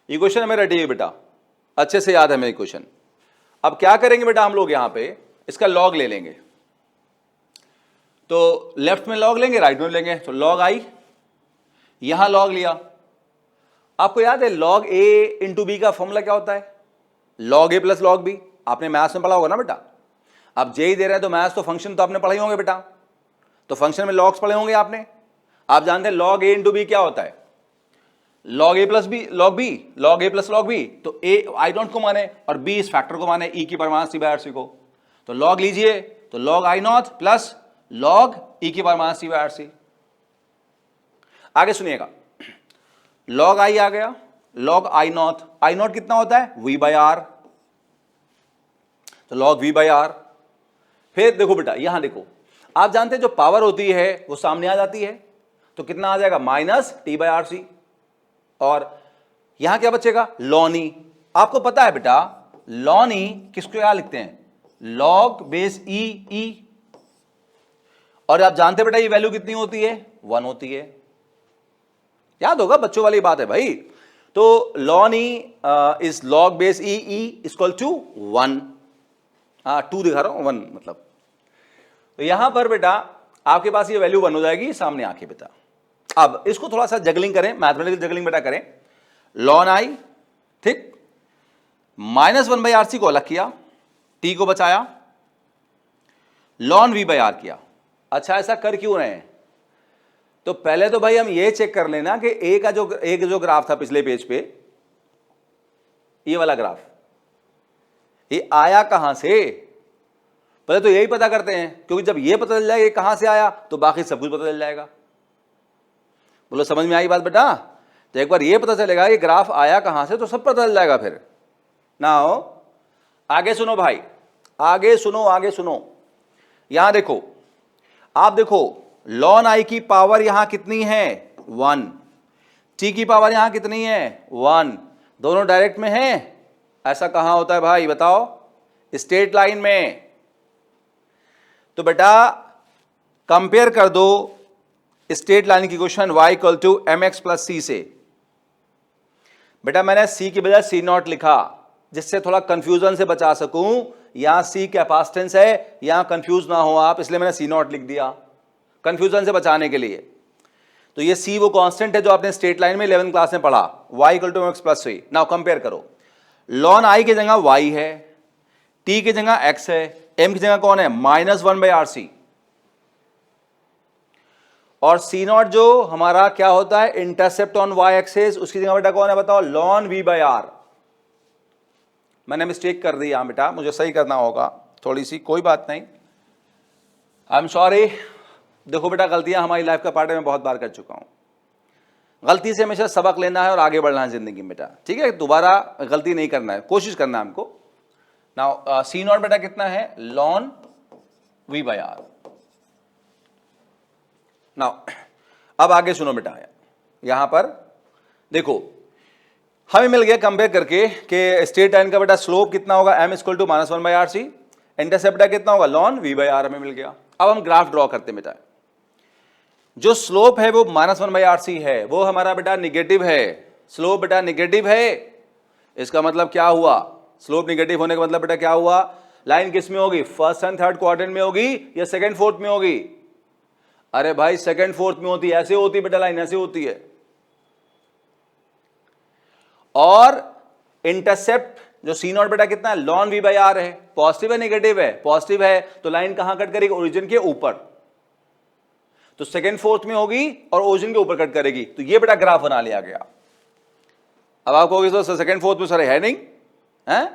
Equation हमें रेडी है बेटा, अच्छे से याद है हमें इक्वेशन। अब क्या करेंगे बेटा हम लोग यहां पे इसका लॉग ले लेंगे। तो लेफ्ट में लॉग लेंगे, राइट में लेंगे, तो लॉग आई, यहां लॉग लिया। आपको याद है लॉग ए इंटू बी का फॉर्मूला क्या होता है? Log a plus log B. आपने मैथ्स में पढ़ा होगा ना बेटा। अब जे ही दे रहा है तो मैथ्स तो फंक्शन तो आपने पढ़े होंगे बेटा, तो फंक्शन में लॉग्स पढ़े होंगे आपने। आप जानते हैं लॉग ए इंटू बी क्या होता है? Log a plus b log b, log a plus log b. तो ए आई नॉट को माने और बी इस फैक्टर को माने, ई की power minus t by are C को। तो लॉग लीजिए, तो log I naught plus log e की power minus t by are C. आगे सुनिएगा, लॉग आई आ गया, लॉग आई नॉट कितना होता है? वी बाई आर, तो लॉग वी बाई आर। फिर देखो बेटा यहां देखो, आप जानते हैं जो पावर होती है वो सामने आ जाती है, तो कितना आ जाएगा? Minus t by R C. और यहां क्या बचेगा? Ln e. आपको पता है बेटा लॉन ई किसको क्या लिखते हैं? लॉग बेस ई ई। और आप जानते बेटा ये वैल्यू कितनी होती है? 1 होती है। याद होगा, बच्चों वाली बात है भाई। तो ln e is log base e e equal to 1। 2 दिखा रहा हूं, 1 मतलब। तो यहां पर बेटा आपके पास ये वैल्यू 1 हो जाएगी सामने आके बेटा। अब इसको थोड़ा सा जगलिंग करें, मैथमेटिकल जगलिंग बेटा करें। लॉन आई, ठीक, माइनस 1 बाई आर सी को अलग किया, टी को बचाया, लॉन वी बाई आर किया। अच्छा ऐसा कर क्यों रहे हैं? तो पहले तो भाई हम ये चेक कर लेना कि ए का जो ग्राफ था पिछले पेज पे, ये वाला ग्राफ, ये आया कहां से? पहले तो यही पता करते हैं, क्योंकि जब ये पता चल जाएगा कहां से आया तो बाकी सब कुछ पता चल जाएगा। बोलो समझ में आई बात बेटा? तो एक बार ये पता चलेगा ये ग्राफ आया कहां से तो सब पता चल जाएगा फिर ना हो। आगे सुनो भाई, आगे सुनो। यहां देखो, आप देखो लॉन आई की पावर यहां कितनी है? 1। टी की पावर यहां कितनी है? 1। दोनों डायरेक्ट में है। ऐसा कहां होता है भाई बताओ? स्ट्रेट लाइन में। तो बेटा कंपेयर कर दो स्ट्रेट लाइन की equation y equal to M x plus c से। बेटा मैंने c की बजाय c नॉट लिखा जिससे थोड़ा कंफ्यूजन से बचा सकूं। यहां c कैपेसिटेंस है, यहां कंफ्यूज ना हो आप, इसलिए मैंने c नॉट लिख दिया कंफ्यूजन से बचाने के लिए। तो ये c वो कांस्टेंट है जो आपने स्ट्रेट लाइन में 11th क्लास में पढ़ा, y equal to M x plus C. Now compare करो, लॉन i की जगह y है, t की जगह x है, m की जगह कौन है? Minus 1 by R C. और सी नॉट जो हमारा क्या होता है, इंटरसेप्ट ऑन वाई एक्सिस, उसकी जगह बेटा कौन है बताओ, लॉन वी बाई आर। मैंने मिस्टेक कर दी यहां बेटा, मुझे सही करना होगा थोड़ी सी, कोई बात नहीं, आई एम सॉरी। देखो बेटा गलतियां हमारी लाइफ का पार्ट है, मैं बहुत बार कर चुका हूं। गलती से हमेशा सबक लेना है और आगे बढ़ना है जिंदगी में बेटा, ठीक है, दोबारा गलती नहीं करना है, कोशिश करना है हमको। नाउ सी नॉट बेटा कितना है, ln V by R. Now अब आगे सुनो बेटा, यहां पर देखो हमें मिल गया कंपेयर करके कि स्ट्रेट लाइन का बेटा स्लोप कितना होगा, m equal to -1/RC, intercept बेटा कितना होगा, लॉन v बाई आर हमें मिल गया। अब हम ग्राफ ड्रॉ करते हैं बेटा। जो स्लोप है वो -1/RC है, वो हमारा बेटा निगेटिव है, स्लोप बेटा निगेटिव है। इसका मतलब क्या हुआ, स्लोप निगेटिव होने का मतलब बेटा क्या हुआ, लाइन किस में होगी, फर्स्ट एंड थर्ड क्वाड्रेंट में होगी या सेकंड फोर्थ में होगी? अरे भाई सेकंड फोर्थ में होती है, ऐसे होती है बेटा लाइन, ऐसे होती है। और इंटरसेप्ट जो सी नॉट बेटा कितना है, लॉन वी बाई आर है, पॉजिटिव है नेगेटिव है, पॉजिटिव है, तो लाइन कहां कट करेगी, ओरिजिन के ऊपर, तो सेकंड फोर्थ में होगी और ओरिजिन के ऊपर कट करेगी, तो ये बेटा ग्राफ बना लिया गया। अब आपको तो सेकंड फोर्थ में सर है नहीं है,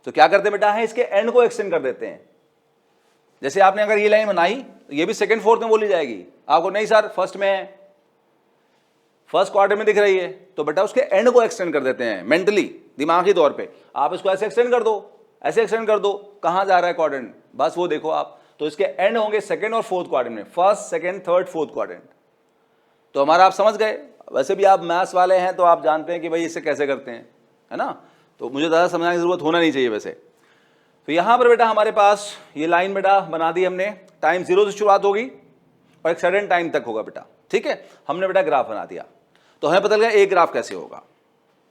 तो क्या करते बेटा है, इसके एंड को एक्सटेंड कर देते हैं। जैसे आपने अगर ये लाइन बनाई तो ये भी सेकंड फोर्थ में बोली जाएगी, आपको नहीं सर फर्स्ट में है, फर्स्ट क्वार्टर में दिख रही है, तो बेटा उसके एंड को एक्सटेंड कर देते हैं मेंटली, दिमागी तौर पे। आप इसको ऐसे एक्सटेंड कर दो, ऐसे एक्सटेंड कर दो, कहां जा रहा है क्वाड्रेंट, बस वो देखो आप, तो इसके एंड होंगे सेकंड और फोर्थ क्वाड्रेंट में, first second third fourth quadrant. तो हमारा आप समझ गए, वैसे भी आप मैथ्स वाले हैं तो आप जानते हैं कि भाई इसे कैसे करते हैं, है ना, तो मुझे ज़्यादा समझाने की जरूरत होना नहीं चाहिए वैसे। तो यहां पर बेटा हमारे पास ये लाइन बेटा बना दी हमने, टाइम 0 से शुरुआत होगी और एक सर्टेन टाइम तक होगा बेटा, ठीक है, हमने बेटा ग्राफ बना दिया। तो हमें पता लगा एक ग्राफ कैसे होगा।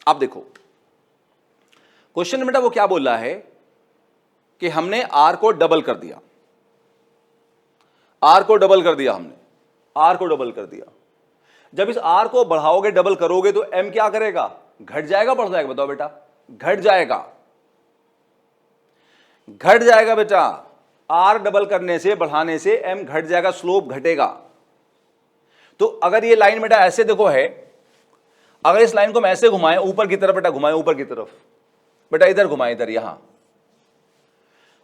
अब देखो क्वेश्चन में बेटा वो क्या बोल रहा है कि हमने आर को डबल कर दिया, आर को डबल कर दिया हमने, आर को डबल कर दिया। जब इस आर को बढ़ाओगे डबल करोगे तो एम क्या करेगा, घट जाएगा बढ़ जाएगा, बताओ बेटा, घट जाएगा, घट जाएगा बेटा, आर डबल करने से बढ़ाने से एम घट जाएगा, स्लोप घटेगा। तो अगर ये लाइन बेटा ऐसे देखो है, अगर इस लाइन को हम ऐसे घुमाएं ऊपर की तरफ बेटा, घुमाएं ऊपर की तरफ बेटा, इधर घुमाएं इधर यहां,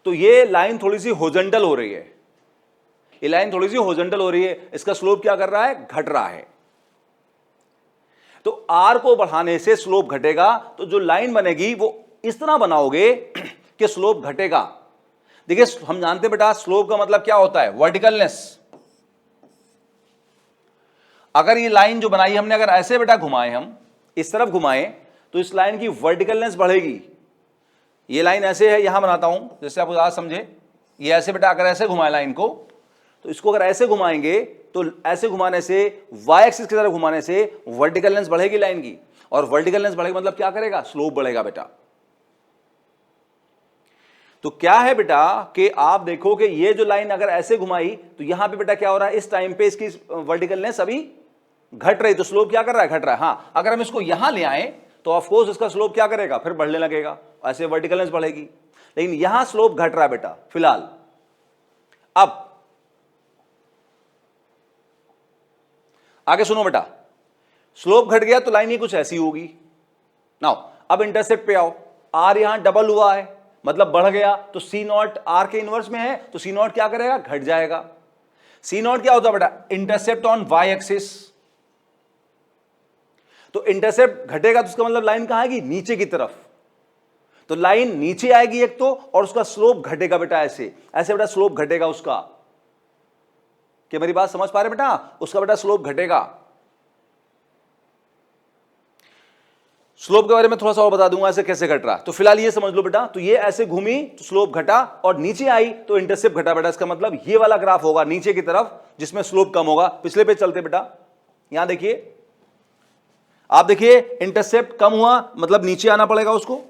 तो ये लाइन थोड़ी सी हॉरिजॉन्टल हो रही है, ये लाइन थोड़ी सी हॉरिजॉन्टल हो रही है, इसका स्लोप क्या कर रहा है, घट रहा है। तो आर को बढ़ाने से स्लोप घटेगा, तो जो लाइन बनेगी वो इस तरह बनाओगे कि स्लोप घटेगा। देखिए हम जानते हैं बेटा स्लोप का मतलब क्या होता है, वर्टिकलनेस। अगर ये लाइन जो बनाई हमने अगर ऐसे बेटा घुमाए, हम इस तरफ घुमाए, तो इस लाइन की वर्टिकलनेस बढ़ेगी। ये लाइन ऐसे है, यहां बनाता हूं जैसे आप आज समझे, ये ऐसे बेटा अगर ऐसे घुमाए लाइन को, तो इसको अगर ऐसे घुमाएंगे तो ऐसे घुमाने से, वाई एक्सिस की तरफ घुमाने से वर्टिकलनेस बढ़ेगी लाइन की, और वर्टिकलनेस बढ़ेगा मतलब क्या करेगा, स्लोप बढ़ेगा बेटा। तो क्या है बेटा कि आप देखो कि ये जो लाइन अगर ऐसे घुमाई तो यहां पे बेटा क्या हो रहा है, इस टाइम पे इसकी वर्टिकलनेस अभी घट रही, तो स्लोप क्या कर रहा है, घट रहा है। हाँ अगर हम इसको यहां ले आए तो ऑफ कोर्स इसका स्लोप क्या करेगा, फिर बढ़ने लगेगा, ऐसे वर्टिकलनेस बढ़ेगी, लेकिन यहां स्लोप घट रहा है बेटा फिलहाल। अब आगे सुनो बेटा, स्लोप घट गया तो लाइन ही कुछ ऐसी होगी। नाउ अब इंटरसेप्ट पे आओ, आर यहां डबल हुआ है मतलब बढ़ गया, तो सी नॉट आर के इनवर्स में है, तो सी नॉट क्या करेगा, घट जाएगा। सी नॉट क्या होता है बेटा, इंटरसेप्ट ऑन वाई एक्सिस, तो इंटरसेप्ट घटेगा तो उसका मतलब लाइन कहां आएगी, नीचे की तरफ, तो लाइन नीचे आएगी एक तो, और उसका स्लोप घटेगा बेटा, ऐसे ऐसे बेटा स्लोप घटेगा उसका। क्या मेरी बात समझ पा रहे बेटा, उसका बेटा स्लोप घटेगा। स्लोप के बारे में थोड़ा सा और बता दूंगा ऐसे कैसे घट रहा, तो फिलहाल ये समझ लो बेटा, तो ये ऐसे घूमी तो स्लोप घटा, और नीचे आई तो इंटरसेप्ट घटा बेटा। इसका मतलब ये वाला ग्राफ होगा नीचे की तरफ जिसमें स्लोप कम होगा। पिछले पे चलते बेटा, यहां देखिए, आप देखिए इंटरसेप्ट कम हुआ मतलब नीचे आना पड़ेगा उसको,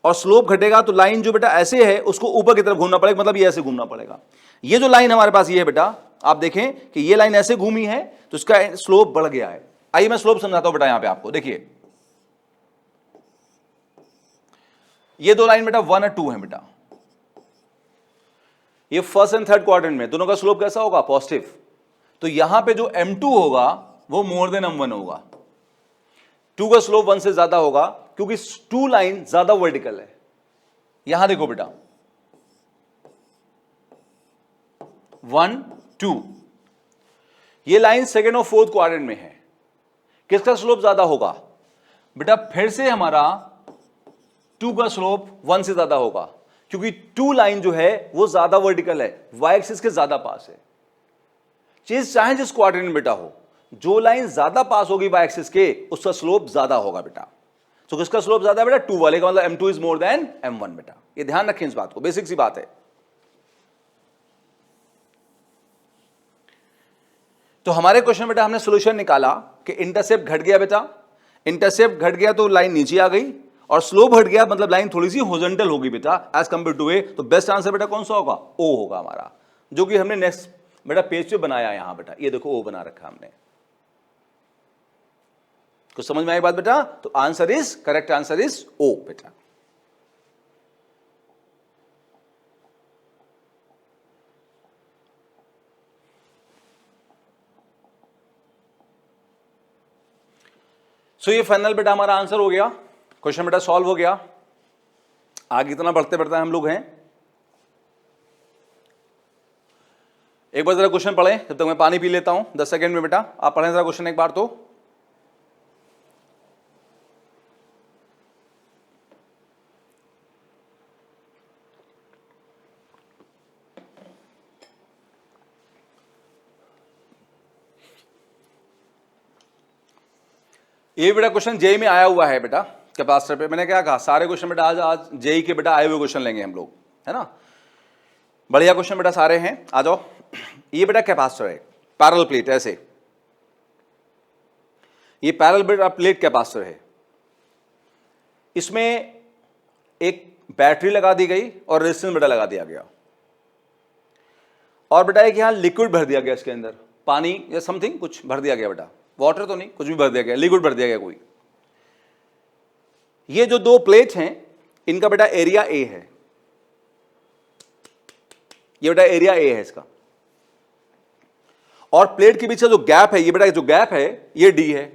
और स्लोप घटेगा तो लाइन जो बेटा ऐसे है उसको ऊपर की तरफ घूमना पड़ेगा, मतलब ये ऐसे घूमना पड़ेगा। ये जो लाइन हमारे पास ये है बेटा, आप देखें कि ये लाइन ऐसे घूमी है तो इसका स्लोप बढ़ गया है। आइए मैं स्लोप समझाता हूं बेटा, यहां पे आपको देखिए, ये दो लाइन बेटा 1 और 2 है बेटा, ये फर्स्ट एंड थर्ड क्वाड्रेंट में दोनों का स्लोप कैसा होगा, पॉजिटिव। तो यहां पे जो m2 होगा वो मोर देन m1 होगा। 2 का स्लोप 1 से ज्यादा होगा क्योंकि 2 लाइन ज्यादा वर्टिकल है। यहां देखो बेटा 1 2, ये लाइन सेकेंड और फोर्थ क्वाड्रेंट में है, किसका स्लोप ज्यादा होगा बेटा? फिर से हमारा 2 का स्लोप 1 से ज्यादा होगा क्योंकि 2 लाइन जो है वो ज्यादा वर्टिकल है, वाई एक्सिस के ज्यादा पास है। चीज चाहे जिस क्वाड्रेंट में बेटा हो, जो लाइन ज्यादा पास होगी वाई एक्सिस के उसका स्लोप ज्यादा होगा बेटा। तो किसका स्लोप ज्यादा है बेटा? 2 वाले का, मतलब m2 is more than m1 बेटा। ये ध्यान रखें इस बात को, बेसिक सी बात है। तो हमारे क्वेश्चन बेटा हमने सॉल्यूशन निकाला कि इंटरसेप्ट घट गया बेटा, इंटरसेप्ट घट गया तो लाइन नीचे आ गई, और स्लोप घट गया मतलब लाइन थोड़ी सी हॉरिजॉन्टल होगी बेटा एज कंपेयर टू ए। तो बेस्ट आंसर बेटा कौन सा होगा? ओ होगा हमारा, जो कि हमने नेक्स्ट बेटा पेज पे बनाया यहां बेटा। ये देखो ओ बना रखा हमने। कुछ समझ में आई बात बेटा? तो answer is, correct answer is O बेटा। सो ये फाइनल बेटा हमारा आंसर हो गया, क्वेश्चन बेटा सॉल्व हो गया। आगे इतना बढ़ते बढ़ते हम लोग हैं, एक बार जरा क्वेश्चन पढ़ें, जब तक मैं पानी पी लेता हूं 10 सेकंड में। बेटा आप पढ़ें जरा क्वेश्चन एक बार। तो ये बेटा क्वेश्चन जेई में आया हुआ है बेटा कैपेसिटर पे। मैंने क्या कहा, सारे क्वेश्चन बेटा आज जेई के बेटा आए हुए क्वेश्चन लेंगे हम लोग, है ना। बढ़िया क्वेश्चन बेटा सारे हैं, आ जाओ। ये बेटा कैपेसिटर है, पैरेलल प्लेट, ऐसे ये पैरेलल प्लेट कैपेसिटर है। इसमें एक बैटरी लगा दी गई और रेजिस्टेंस बेटा लगा दिया गया, और बेटा एक यहां लिक्विड भर दिया गया, इसके अंदर पानी या समथिंग कुछ भर दिया गया बेटा, वाटर तो नहीं, कुछ भी भर दिया गया, लिक्विड भर दिया गया कोई। ये जो दो प्लेट हैं इनका बेटा एरिया ए है, ये बेटा एरिया ए है इसका, और प्लेट के बीच का जो गैप है, ये बेटा जो गैप है ये डी है।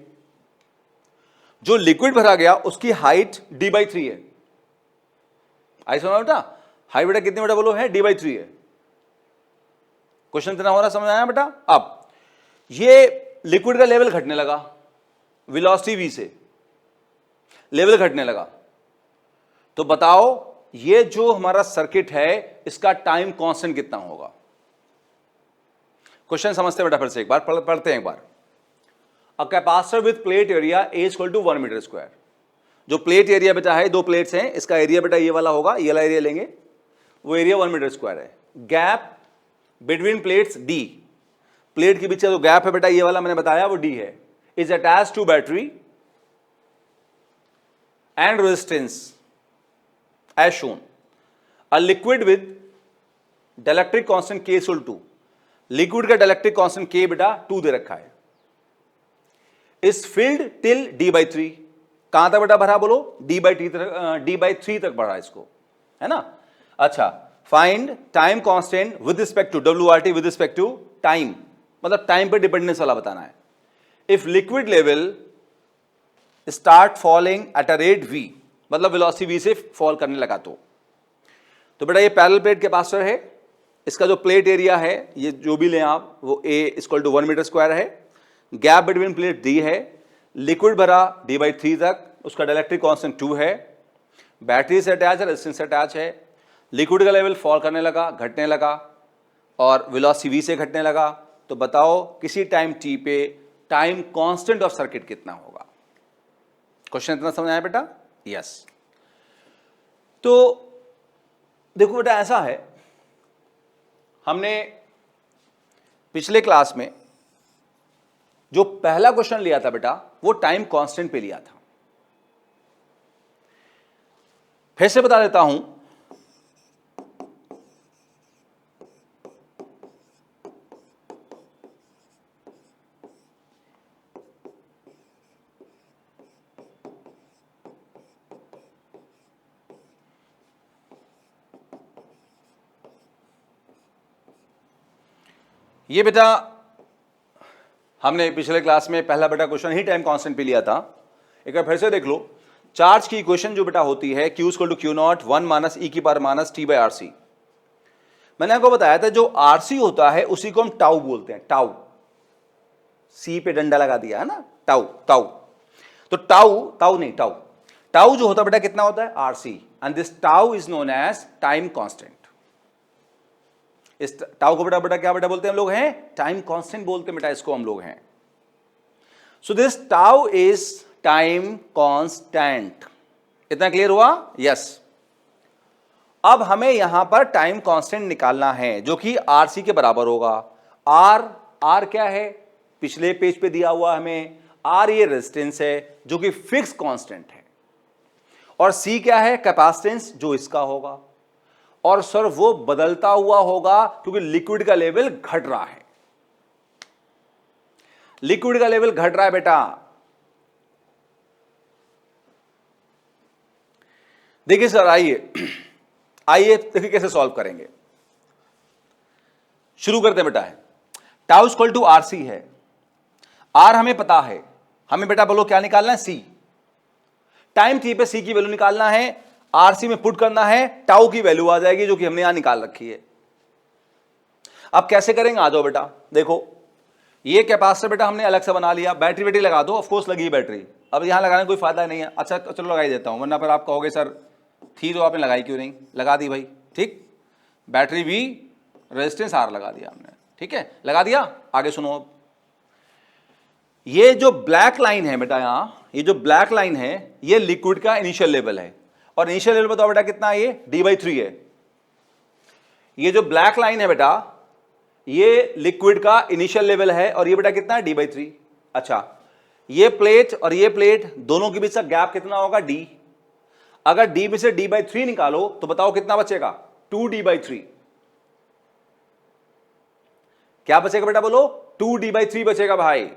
जो लिक्विड भरा गया उसकी हाइट d/3 है। आई सुना बेटा? हाइट बेटा कितनी बेटा बोलो है? d/3 है। क्वेश्चन इतना हो रहा, समझ आया बेटा? अब ये लिक्विड का लेवल घटने लगा, वेलोसिटी v से लेवल घटने लगा, तो बताओ ये जो हमारा सर्किट है इसका टाइम कांस्टेंट कितना होगा? क्वेश्चन समझते हैं बेटा, फिर से एक बार पढ़ते हैं एक बार। A capacitor with plate area A = 1 metre square. जो प्लेट एरिया बेटा है, दो प्लेट्स हैं, इसका एरिया बेटा ये वाला होगा, ये वाला एरिया लेंगे, वो एरिया 1 मीटर स्क्वायर है। Gap between plates D, plate के बीच का जो गैप है बेटा ये वाला मैंने बताया वो D है। Is attached to battery and resistance as shown. A liquid with dielectric constant K = 2। Liquid का डाइलेक्ट्रिक कांस्टेंट K बेटा 2 दे रखा है। Is filled till d/3। कहां तक बेटा भरा बोलो? d/3 तक बढ़ा इसको, है ना। अच्छा, find time constant with respect to WRT, with respect to time, मतलब टाइम पर डिपेंडेंस वाला बताना है। If liquid level start falling at a rate v, मतलब वेलोसिटी v से फॉल करने लगा तो बेटा ये पैरेलल प्लेट कैपेसिटर है। इसका जो प्लेट एरिया है ये जो भी लें आप, वो A = 1 मीटर स्क्वायर है। गैप बिटवीन प्लेट D है, लिक्विड भरा d/3 तक, उसका डाइलेक्ट्रिक कांस्टेंट 2 है, बैटरी से अटैच है, रेजिस्टेंस से अटैच है। लिक्विड का लेवल फॉल करने लगा, घटने लगा, और वेलोसिटी v से घटने लगा। तो बताओ किसी टाइम t पे टाइम कांस्टेंट ऑफ सर्किट कितना होगा? क्वेश्चन इतना समझ आया बेटा? यस। तो देखो बेटा ऐसा है, हमने पिछले क्लास में जो पहला क्वेश्चन लिया था बेटा वो टाइम कांस्टेंट पे लिया था। फिर से बता देता हूं, ये बेटा हमने पिछले क्लास में पहला बेटा क्वेश्चन ही टाइम कांस्टेंट पे लिया था। एक बार फिर से देख लो। चार्ज की इक्वेशन जो बेटा होती है Q equal to Q naught 1 minus e की power minus t by RC. मैंने आपको बताया था जो आरसी होता है उसी को हम टाउ बोलते हैं, टाउ। सी पे डंडा लगा दिया है ना, टाउ टाउ। तो टाउ नहीं, टाउ जो होता है बेटा कितना होता है, RC, and this tau is known as time constant. इस टाउ को बेटा क्या बेटा बोलते हैं हम लोग हैं, टाइम कांस्टेंट बोलते हैं बेटा इसको हम लोग हैं। So this tau is time constant. इतना क्लियर हुआ? यस। अब हमें यहां पर टाइम कांस्टेंट निकालना है जो कि आरसी के बराबर होगा। आर क्या है, पिछले पेज पे दिया हुआ हमें, आर ये रेजिस्टेंस है जो कि फिक्स कांस्टेंट है, और सी क्या है, कैपेसिटेंस जो इसका होगा, और सर वो बदलता हुआ होगा क्योंकि लिक्विड का लेवल घट रहा है। लिक्विड का लेवल घट रहा है बेटा। देखिए सर, आइए देखिए कैसे सॉल्व करेंगे। शुरू करते हैं बेटा। है टाउ इक्वल टू आरसी है, आर हमें पता है, हमें बेटा बोलो क्या निकालना है, सी। टाइम टी पे सी की वैल्यू निकालना है, आरसी में पुट करना है, टाउ की वैल्यू आ जाएगी जो कि हमने यहां निकाल रखी है। अब कैसे करेंगे, आ जाओ बेटा। देखो ये कैपेसिटर बेटा हमने अलग से बना लिया, बैटरी लगा दो, ऑफ कोर्स लगी बैटरी, अब यहां लगाने कोई फायदा नहीं है। अच्छा चलो लगा ही देता हूं, वरना पर आप कहोगे सर थी तो आपने लगाई क्यों नहीं, लगा दी भाई। ठीक, बैटरी भी, रेजिस्टेंस आर लगा दिया हमने, ठीक है, लगा दिया। आगे सुनो। अब ये जो ब्लैक लाइन है बेटा, यहां ये जो ब्लैक लाइन है ये लिक्विड का इनिशियल लेवल है, और इनिशियल लेवल बताओ बेटा कितना है, ये D/3 है। ये जो ब्लैक लाइन है बेटा ये लिक्विड का इनिशियल लेवल है, और ये बेटा कितना है, D/3। अच्छा, ये प्लेट और ये प्लेट दोनों के बीच का गैप कितना होगा, D। अगर D में से D/3 निकालो तो बताओ कितना बचेगा, 2D/3। क्या बचेगा बेटा बोलो, 2D/3 बचेगा भाई।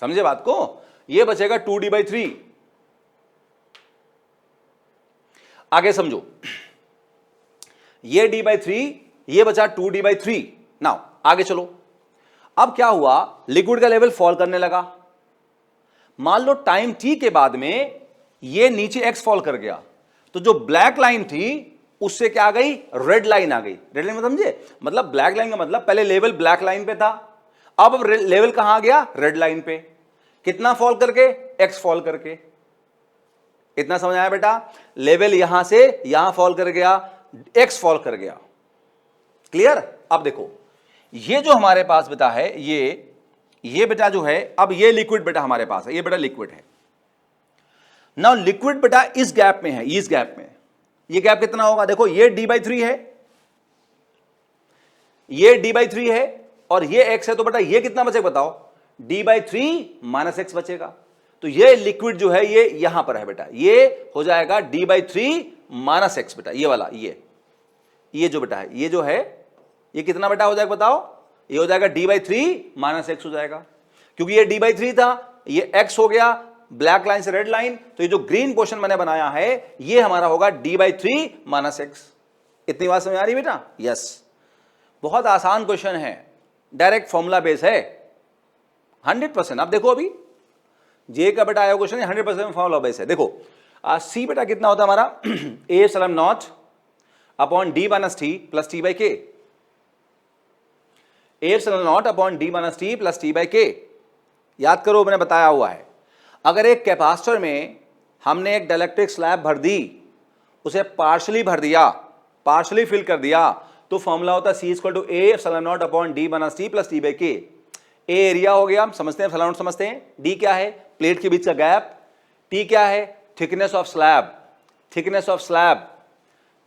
समझे बात को, ये बचेगा 2D/3। आगे समझो, ये D/3, ये बचा 2D/3। नाउ आगे चलो। अब क्या हुआ, लिक्विड का लेवल फॉल करने लगा। मान लो टाइम t के बाद में ये नीचे x फॉल कर गया, तो जो ब्लैक लाइन थी उससे क्या आ गई, रेड लाइन आ गई। रेड लाइन समझे, मतलब ब्लैक लाइन का मतलब पहले लेवल ब्लैक लाइन पे था, अब लेवल कहां आ गया, रेड लाइन पे। कितना फॉल करके, x फॉल करके। इतना समझ आया बेटा, लेवल यहां से यहां फॉल कर गया, x फॉल कर गया। क्लियर? अब देखो ये जो हमारे पास बेटा है, ये बेटा जो है, अब ये लिक्विड बेटा हमारे पास है, ये बेटा लिक्विड है। नाउ लिक्विड बेटा इस गैप में है, इस गैप में, ये गैप कितना होगा, देखो ये D/3 है, ये D/3 है, और ये x है, तो बेटा ये कितना बचेगा बताओ, D/3 माइनस x बचेगा। तो ये लिक्विड जो है ये यहां पर है बेटा, ये हो जाएगा D/3 माइनस x बेटा, ये वाला, ये जो बेटा है, ये जो है ये कितना बेटा हो जाएगा बताओ, ये हो जाएगा D/3 माइनस x हो जाएगा, क्योंकि ये D/3 था, ये x हो गया, ब्लैक लाइन से रेड लाइन, तो ये जो ग्रीन पोर्शन मैंने बनाया है ये हमारा होगा D/3 माइनस x। इतनी बात समझ आ रही बेटा? यस। बहुत आसान क्वेश्चन है, डायरेक्ट फॉर्मूला बेस है, 100%। अब देखो अभी जे का बेटा आया क्वेश्चन 100% फॉर्मूला बेस है। देखो सी बेटा कितना होता है हमारा, A∈0 upon D minus T plus T/K। A∈0 upon D minus T plus T/K। याद करो, मैंने बताया हुआ है, अगर एक कैपेसिटर में हमने एक डाइलेक्ट्रिक स्लैब भर दी, उसे पार्शली भर दिया, पार्शली फिल कर दिया, तो फॉर्मूला होता है C equal to A∈0 upon D minus T plus T/K। A area हो गया, हम समझते हैं, एप्सिलॉन समझते हैं। D क्या है, प्लेट के बीच का गैप। T क्या है, thickness of slab, thickness of slab,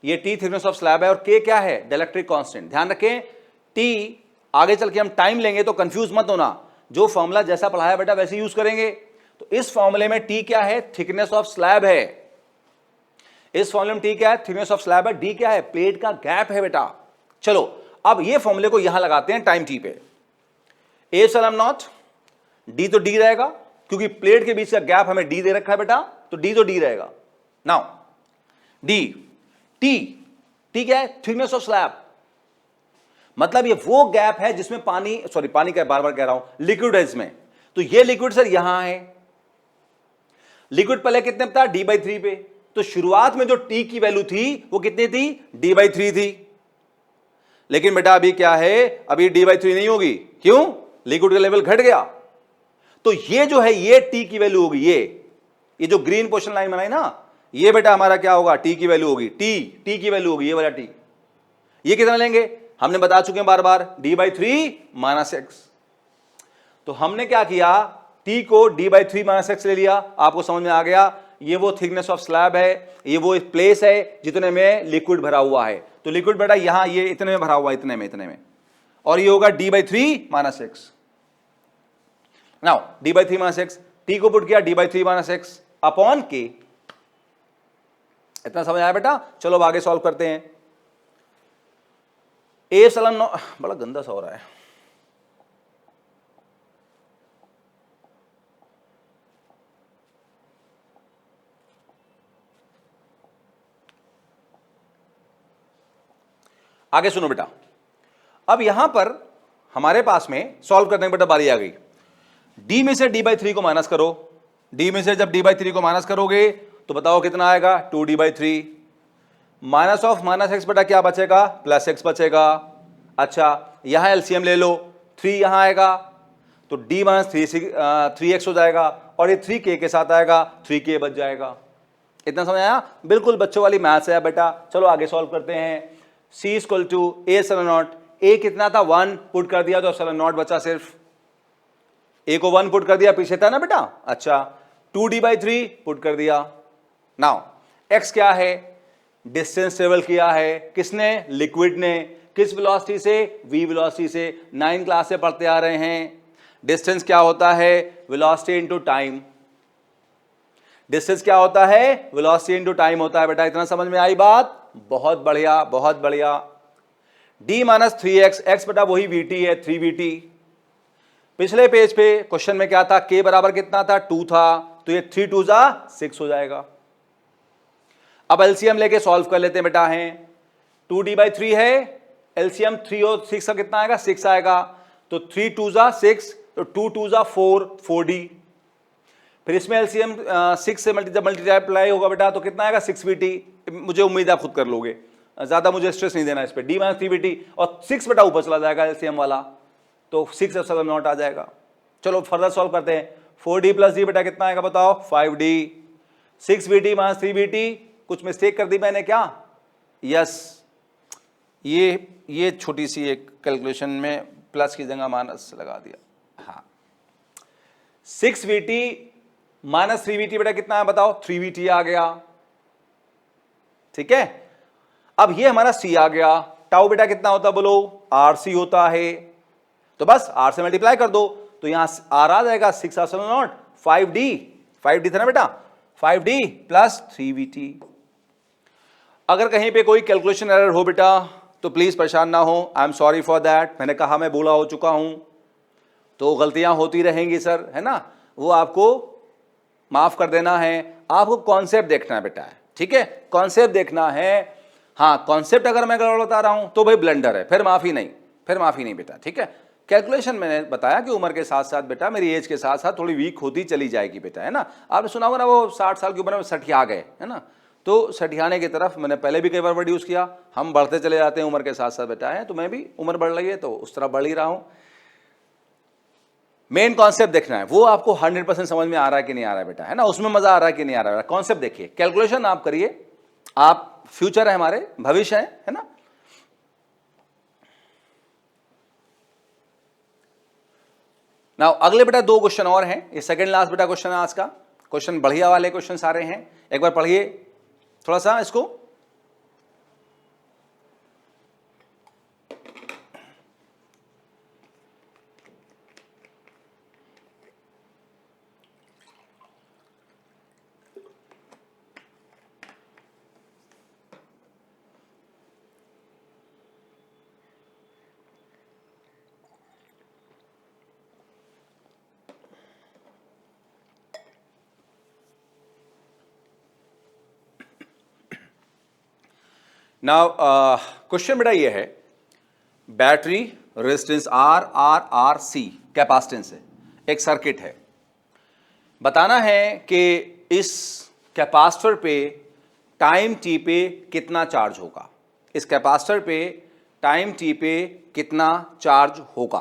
ये T थिकनेस ऑफ स्लैब है, और K क्या है, डाइलेक्ट्रिक कांस्टेंट। ध्यान रखें, T आगे चल के हम टाइम लेंगे तो कंफ्यूज मत होना, जो फॉर्मूला जैसा पढ़ाया बेटा वैसे यूज करेंगे। तो इस फॉर्मूले में T क्या है, थिकनेस ऑफ स्लैब है। इस फॉर्मूले में T क्या है, थिकनेस ऑफ स्लैब है। D क्या है, प्लेट का गैप है बेटा। चलो अब ये फॉर्मूले को यहां लगाते हैं टाइम T पे। A∈0, D तो D रहेगा, क्योंकि प्लेट के बीच का गैप हमें D दे रखा है बेटा, तो D तो D रहेगा। नाउ D, T क्या है, थिकनेस ऑफ स्लैब। मतलब ये वो गैप है जिसमें पानी, सॉरी पानी का बार बार कह रहा हूं, लिक्विड है इसमें। तो ये लिक्विड सर यहां है, लिक्विड पहले कितने था, d/3 पे। तो शुरुआत में जो t की वैल्यू थी वो कितनी थी, d/3 थी। लेकिन बेटा अभी क्या है, अभी d/3 नहीं होगी, क्यों, लिक्विड का लेवल घट गया। तो ये जो है ये t की वैल्यू होगी, ये जो ग्रीन पोर्शन लाइन बनाई ना, ये बेटा हमारा क्या होगा, t की वैल्यू होगी, t की वैल्यू होगी ये वाला t। ये कितना लेंगे, हमने बता चुके हैं बार बार, d/3 - x। तो हमने क्या किया, t को d/3 - x ले लिया। आपको समझ में आ गया, ये वो थिकनेस ऑफ स्लैब है, ये वो प्लेस है जितने में लिक्विड भरा हुआ है। तो लिक्विड बेटा यहां ये इतने में भरा हुआ है, इतने में, और ये होगा d/3 - x। Now d/3 - x, t को पुट किया d/3 - x अपॉन k। इतना समझ आया बेटा। चलो अब आगे सॉल्व करते हैं। ए सलन बड़ा गंदा सा हो रहा है, आगे सुनो बेटा। अब यहां पर हमारे पास में सॉल्व करने की बेटा बारी आ गई। d में से d/3 को माइनस करो, d में से जब d/3 को माइनस करोगे तो बताओ कितना आएगा, 2d/3 minus of minus x बेटा क्या बचेगा, प्लस एक्स बचेगा। अच्छा यहां एलसीएम ले लो, 3 यहां आएगा तो d - 3x हो जाएगा, और ये 3k के साथ आएगा, 3k बच जाएगा। इतना समझ आया, बिल्कुल बच्चों वाली मैथ्स है बेटा। चलो आगे सॉल्व करते हैं। c = a epsilon naught, a कितना था 1 पुट कर दिया तो epsilon naught बचा, सिर्फ a को 1 पुट कर दिया, पीछे था ना बेटा। अच्छा 2d/3 पुट कर दिया। नाउ x क्या है, डिस्टेंस ट्रेवल किया है किसने, लिक्विड ने, किस वेलोसिटी से, v वेलोसिटी से। 9 क्लास से पढ़ते आ रहे हैं, डिस्टेंस क्या होता है, वेलोसिटी इनटू टाइम। डिस्टेंस क्या होता है, वेलोसिटी इनटू टाइम होता है बेटा। इतना समझ में आई बात, बहुत बढ़िया बहुत बढ़िया। d - 3x, x बेटा वही vt है, 3vt। पिछले पेज पे क्वेश्चन में क्या था, k बराबर कितना था, 2 था, तो ये 3 2 6 हो जाएगा। अब एलसीएम लेके सॉल्व कर लेते हैं बेटा। हैं 2d/3 है, एलसीएम 3 और 6 का कितना आएगा, 6 आएगा, तो 3 2 6, तो 2 2 4, 4d। फिर इसमें एलसीएम 6 से जब मल्टीप्लाई होगा बेटा तो कितना आएगा, 6vt। मुझे उम्मीद आप खुद कर लोगे, ज्यादा मुझे स्ट्रेस नहीं देना इस पे। d - 3vt और 6 बेटा ऊपर चला जाएगा एलसीएम वाला, तो 6 epsilon naught आ जाएगा। चलो फर्दर सॉल्व करते हैं। 4d + d बेटा कितना आएगा बताओ, 5d। 6vt - 3vt, कुछ मिस्टेक कर दी मैंने क्या, यस, ये छोटी सी एक कैलकुलेशन में प्लस की जगह माइनस लगा दिया। हाँ 6vt - 3vt बेटा कितना है बताओ, 3vt आ गया, ठीक है। अब ये हमारा c आ गया, टाउ बेटा कितना होता बोलो, rc होता है, तो बस r से मल्टीप्लाई कर दो, तो यहां r आ जाएगा 6 epsilon naught 5d था ना बेटा, 5d + 3vt। अगर कहीं पे कोई कैलकुलेशन एरर हो बेटा तो प्लीज परेशान ना हो, आई एम सॉरी फॉर दैट। मैंने कहा मैं बोला हो चुका हूं, तो गलतियां होती रहेंगी सर, है ना, वो आपको माफ कर देना है। आपको कॉन्सेप्ट देखना है बेटा, ठीक है, कॉन्सेप्ट देखना है। हाँ कॉन्सेप्ट अगर मैं गलत बता रहा हूं तो भाई ब्लंडर है, फिर माफी नहीं बेटा, ठीक है। कैलकुलेशन मैंने बताया कि उम्र के साथ साथ बेटा, मेरी एज के साथ साथ थोड़ी वीक होती चली जाएगी बेटा, है ना। आपने सुना होगा ना वो 60 साल की उम्र में सठिया गए, है ना, तो सठियाने की तरफ मैंने पहले भी कई बार वर्ड यूज़ किया। हम बढ़ते चले जाते हैं उम्र के साथ साथ बेटा, है, तो मैं भी उम्र बढ़ रही है तो उस तरह बढ़ ही रहा हूं। मेन कॉन्सेप्ट देखना है, वो आपको 100% समझ में आ रहा है कि नहीं आ रहा है बेटा, है ना, उसमें मजा आ रहा है कि नहीं आ रहा है। कॉन्सेप्ट देखिए, कैलकुलेशन आप करिए, आप फ्यूचर है हमारे, भविष्य है ना। नाउ अगले बेटा 2 क्वेश्चन और हैं, ये सेकंड लास्ट बेटा क्वेश्चन है आज का। क्वेश्चन बढ़िया वाले क्वेश्चन सारे हैं, एक बार पढ़िए थोड़ा सा इसको। नाउ क्वेश्चन बेटा ये है, बैटरी रेजिस्टेंस RC कैपेसिटेंस है, एक सर्किट है। बताना है कि इस कैपेसिटर पे टाइम t पे कितना चार्ज होगा, इस कैपेसिटर पे टाइम t पे कितना चार्ज होगा।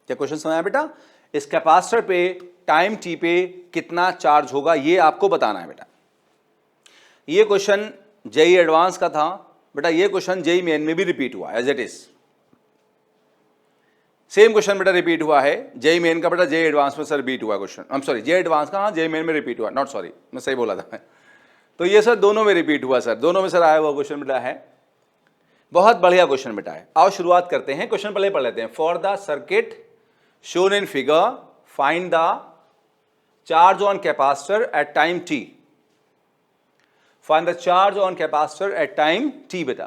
क्या क्वेश्चन समझ आया बेटा? इस कैपेसिटर पे टाइम t पे कितना चार्ज होगा, ये आपको बताना है बेटा। ये क्वेश्चन जेई एडवांस का था बेटा, ये क्वेश्चन जेई मेन में भी रिपीट हुआ as it is, same question बेटा रिपीट हुआ है जेई मेन का बेटा, जेई एडवांस में सर रिपीट हुआ question, I am sorry JEE advance का, हाँ जेई मेन में रिपीट हुआ, नॉट सॉरी मैं सही बोला था। तो ये सर दोनों में रिपीट हुआ, सर दोनों में सर आया हुआ क्वेश्चन बेटा है, बहुत बढ़िया क्वेश्चन बेटा है। आओ शुरुआत करते हैं, क्वेश्चन पहले पढ़ लेते हैं। For the circuit shown in figure find the charge on capacitor at time t, find the charge on capacitor at time t बेटा।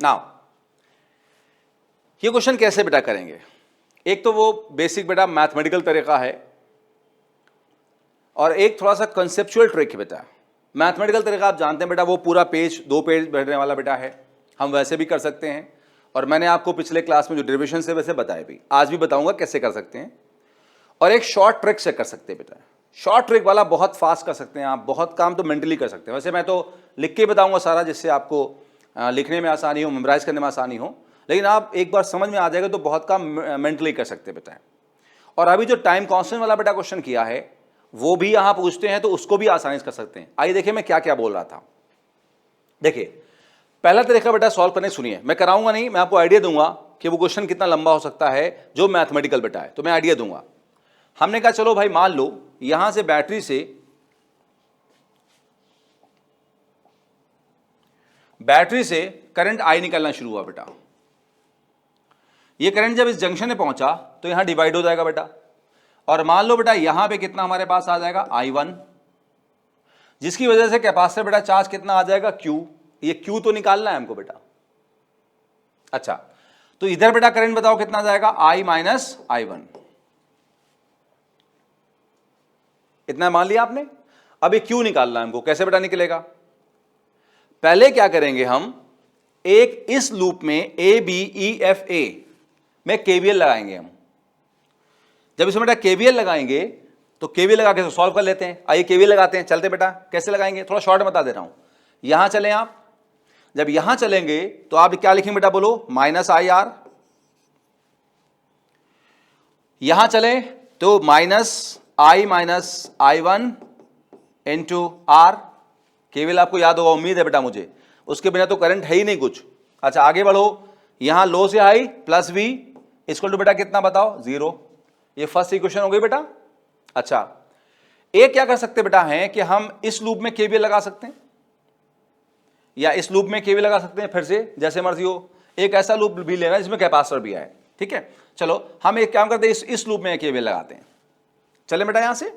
नाउ ये क्वेश्चन कैसे बेटा करेंगे? एक तो वो बेसिक बेटा मैथमेटिकल तरीका है और एक थोड़ा सा कंसेप्चुअल ट्रिक है बेटा। मैथमेटिकल तरीका आप जानते हैं बेटा, वो पूरा पेज 2 पेज भरने वाला बेटा है, हम वैसे भी कर सकते हैं और मैंने आपको पिछले क्लास में जो डेरिवेशन से वैसे बताए भी, आज भी बताऊंगा कैसे कर सकते हैं। और एक शॉर्ट ट्रिक से कर सकते हैं बेटा, शॉर्ट ट्रिक वाला बहुत फास्ट कर सकते हैं आप, बहुत काम तो मेंटली कर सकते हैं। वैसे मैं तो लिख के बताऊंगा सारा, जिससे आपको लिखने में आसानी हो, मेमोराइज करने में आसानी हो, लेकिन आप एक बार समझ में आ जाएगा तो बहुत काम मेंटली कर सकते हैं बेटा। और अभी जो टाइम कांस्टेंट वाला बेटा क्वेश्चन किया है वो भी यहां पूछते हैं तो उसको भी आसानी से कर सकते हैं। आइए देखिए मैं क्या क्या बोल रहा था। देखिए पहला तरीका बेटा सॉल्व करने, सुनिए मैं कराऊंगा नहीं, मैं आपको आइडिया दूंगा कि वो क्वेश्चन कितना लंबा हो सकता है जो मैथमेटिकल बेटा है, तो मैं आइडिया दूंगा। हमने कहा चलो भाई मान लो यहां से बैटरी से करंट आई निकलना शुरू हुआ बेटा। ये करंट जब इस जंक्शन में पहुंचा तो यहां डिवाइड हो जाएगा बेटा, और मान लो बेटा यहां पे कितना हमारे पास आ जाएगा I1, जिसकी वजह से कैपेसिटर बेटा चार्ज कितना आ जाएगा Q। ये Q तो निकालना है हमको बेटा। अच्छा तो इधर बेटा करंट बताओ कितना जाएगा, I माइनस I1, इतना मान लिया आपने। अब ये Q निकालना है हमको, कैसे बेटा निकलेगा? पहले क्या करेंगे हम, एक इस लूप में ABEFA में KVL लगाएंगे हम। जब इसमें बेटा KVL लगाएंगे तो KVL लगा के सॉल्व कर लेते हैं। आइए KVL लगाते हैं, चलते बेटा। कैसे लगाएंगे थोड़ा शॉर्ट बता दे रहा हूं। यहां चलें आप, जब यहां चलेंगे तो आप क्या लिखेंगे बेटा, बोलो माइनस IR। यहां चलें तो minus I minus I1 into R। केवल आपको याद होगा, उम्मीद है बेटा मुझे, उसके बिना तो करंट है ही नहीं कुछ। अच्छा आगे बढ़ो, यहां लो से high plus V equal to बेटा कितना बताओ, 0। ये फर्स्ट इक्वेशन हो गई बेटा। अच्छा एक क्या कर सकते बेटा है कि हम इस लूप में KVL लगा सकते हैं या इस लूप में KVL लगा सकते हैं, फिर से जैसे मर्जी हो। एक ऐसा लूप भी लेना जिसमें कैपेसिटर भी आए, ठीक है। चलो हम एक काम करते हैं, इस लूप में KVL लगाते हैं। चले बेटा यहां से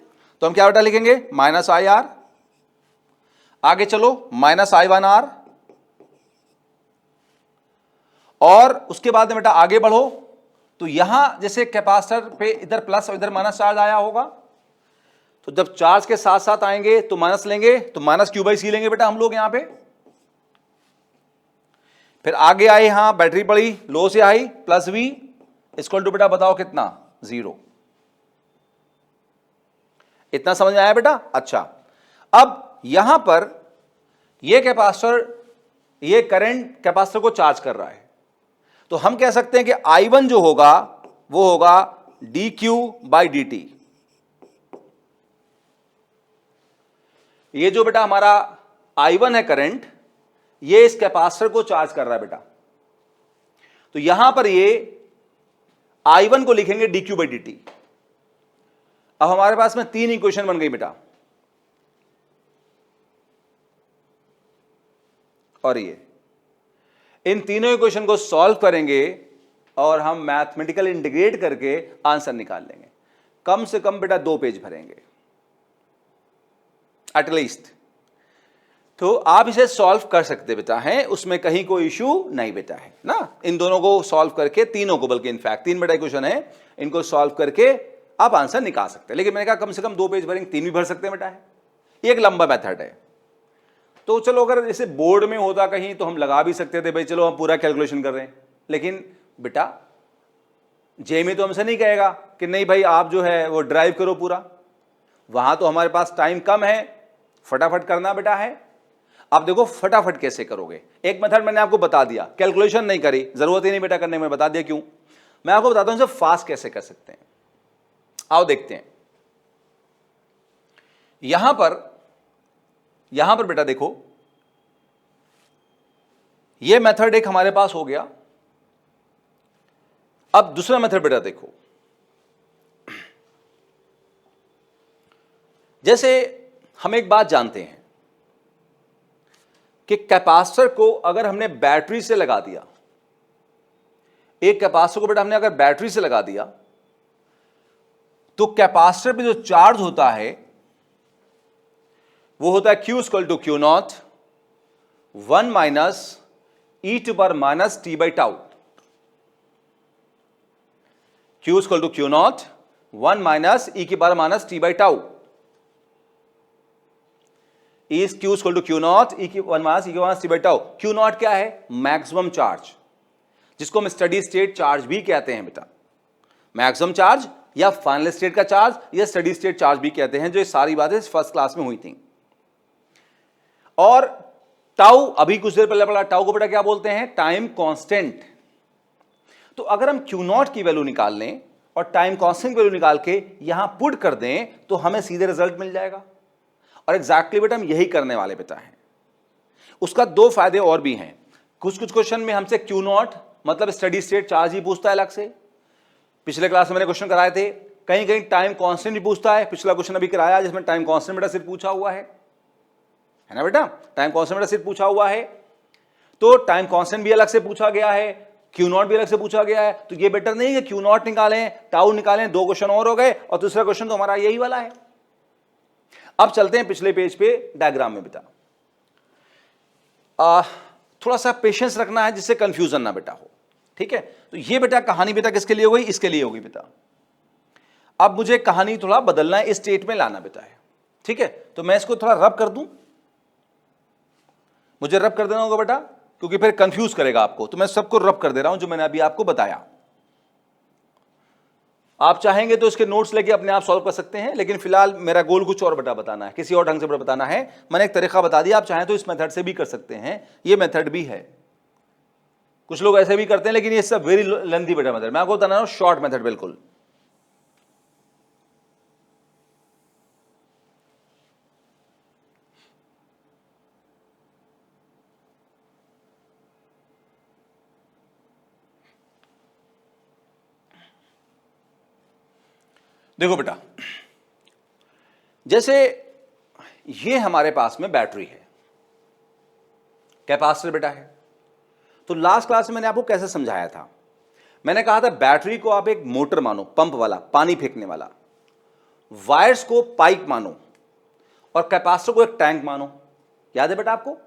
तो हम क्या बेटा लिखेंगे, माइनस IR, आगे चलो माइनस I1R, और उसके बाद में बेटा आगे बढ़ो तो यहां जैसे कैपेसिटर पे इधर प्लस और इधर माइनस चार्ज आया होगा, तो जब चार्ज के साथ साथ आएंगे तो माइनस लेंगे, तो माइनस Q/C लेंगे बेटा हम लोग यहां पे। फिर आगे आए, यहां बैटरी पड़ी, लो से आई प्लस V इक्वल टू बेटा बताओ कितना, 0। इतना समझ में आया बेटा? अच्छा अब यहां पर ये कैपेसिटर, ये करंट कैपेसिटर को चार्ज कर रहा है, तो हम कह सकते हैं कि I1 जो होगा वो होगा dQ/dt। ये जो बेटा हमारा I1 है करंट, ये इस कैपेसिटर को चार्ज कर रहा है बेटा, तो यहां पर ये I1 को लिखेंगे dQ/dt। अब हमारे पास में 3 इक्वेशन बन गई बेटा, और ये इन तीनों इक्वेशन को सॉल्व करेंगे और हम मैथमेटिकल इंटीग्रेट करके आंसर निकाल लेंगे। कम से कम बेटा 2 पेज भरेंगे एटलीस्ट। तो आप इसे सॉल्व कर सकते बेटा हैं, उसमें कहीं कोई इशू नहीं बेटा है ना। इन दोनों को सॉल्व करके, तीनों को, बल्कि इनफैक्ट 3 बेटा इक्वेशन है, इनको सॉल्व करके आप आंसर निकाल सकते हैं। लेकिन मैंने कहा कम से कम 2 पेज भरेंगे, 3 भी भर सकते हैं बेटा है, ये एक लंबा मेथड है। तो चलो अगर जैसे बोर्ड में होता कहीं तो हम लगा भी सकते थे, भाई चलो हम पूरा कैलकुलेशन कर रहे हैं, लेकिन बेटा जे में तो हमसे नहीं कहेगा कि नहीं भाई आप जो है वो ड्राइव करो पूरा, वहां तो हमारे पास टाइम कम है, फटाफट करना बेटा है। आप देखो फटाफट कैसे करोगे, एक मेथड मैंने आपको बता दिया, कैलकुलेशन नहीं करी, जरूरत ही नहीं बेटा करने में, बता दिया क्यों। मैं आपको बताता हूं इसे फास्ट कैसे कर सकते हैं, आओ देखते हैं। यहां पर बेटा देखो, यह मेथड एक हमारे पास हो गया। अब दूसरा मेथड बेटा देखो, जैसे हम एक बात जानते हैं कि कैपेसिटर को अगर हमने बैटरी से लगा दिया, एक कैपेसिटर को बेटा हमने अगर बैटरी से लगा दिया, तो कैपेसिटर पे जो चार्ज होता है वो होता है Q equal to Q naught 1 minus e to power minus t by tau. Q equal to Q naught 1 minus e की power minus t by tau is Q equal to Q naught e की 1 minus e की minus t by tau. Q naught क्या है? Maximum charge, जिसको हम steady state charge भी कहते हैं बेटा। मैक्सिमम चार्ज या फाइनल स्टेट का चार्ज या स्टडी स्टेट चार्ज भी कहते हैं, जो ये सारी बातें फर्स्ट क्लास में हुई थी। और टाउ अभी कुछ देर पहले पढ़ा, टाउ को बेटा क्या बोलते हैं? Time constant. तो अगर हम Q नॉट की वैल्यू निकाल लें और टाइम कांस्टेंट की वैल्यू निकाल के यहां पुट कर दें तो हमें सीधे रिजल्ट मिल जाएगा। और एग्जैक्टली बेटा हम यही करने वाले बेटा हैं। उसका दो फायदे और भी हैं। कुछ क्वेश्चन में हमसे Q नॉट मतलब स्टडी स्टेट चार्ज ही पूछता है अलग से। पिछले क्लास में मैंने क्वेश्चन कराए थे, कहीं कहीं टाइम कांस्टेंट भी पूछता है। पिछला क्वेश्चन अभी कराया जिसमें टाइम कांस्टेंट बेटा सिर्फ पूछा हुआ है ना बेटा, टाइम कांस्टेंट बेटा सिर्फ पूछा हुआ है। तो टाइम कांस्टेंट भी अलग से पूछा गया है, Q नॉट भी अलग से पूछा गया है। तो ये बेटर नहीं है Q नॉट निकालें टाउ निकालें, दो क्वेश्चन और हो गए और दूसरा क्वेश्चन तो हमारा यही वाला है। अब चलते हैं पिछले पेज पे डायग्राम में बेटा। थोड़ा सा पेशेंस रखना है जिससे कंफ्यूजन ना बेटा हो, ठीक है। तो ये बेटा कहानी बेटा किसके लिए हो गई? इसके लिए होगी बेटा। अब मुझे कहानी थोड़ा बदलना है, इस स्टेट में लाना बेटा है, ठीक है। तो मैं इसको थोड़ा रब कर दूं, मुझे रब कर देना होगा बेटा क्योंकि फिर कंफ्यूज करेगा आपको। तो मैं सबको रब कर दे रहा हूं जो मैंने अभी आपको बताया। आप चाहेंगे तो इसके नोट्स लेके अपने आप सॉल्व कर सकते हैं, लेकिन फिलहाल मेरा गोल कुछ और बेटा बताना है, किसी और ढंग से बेटा बताना है। मैंने एक तरीका बता दिया, आप चाहें तो इस मेथड से भी कर सकते हैं, ये मेथड भी है। कुछ लोग ऐसे भी करते हैं, लेकिन ये सब वेरी लेंथी बेटा मेथड। मैं आपको बता रहा हूं शॉर्ट मेथड बिल्कुल। देखो बेटा, जैसे ये हमारे पास में बैटरी है, कैपेसिटर बेटा है। तो लास्ट क्लास में मैंने आपको कैसे समझाया था? मैंने कहा था बैटरी को आप एक मोटर मानो, पंप वाला, पानी फेंकने वाला, वायर्स को पाइप मानो और कैपेसिटर को एक टैंक मानो। याद है बेटा आपको?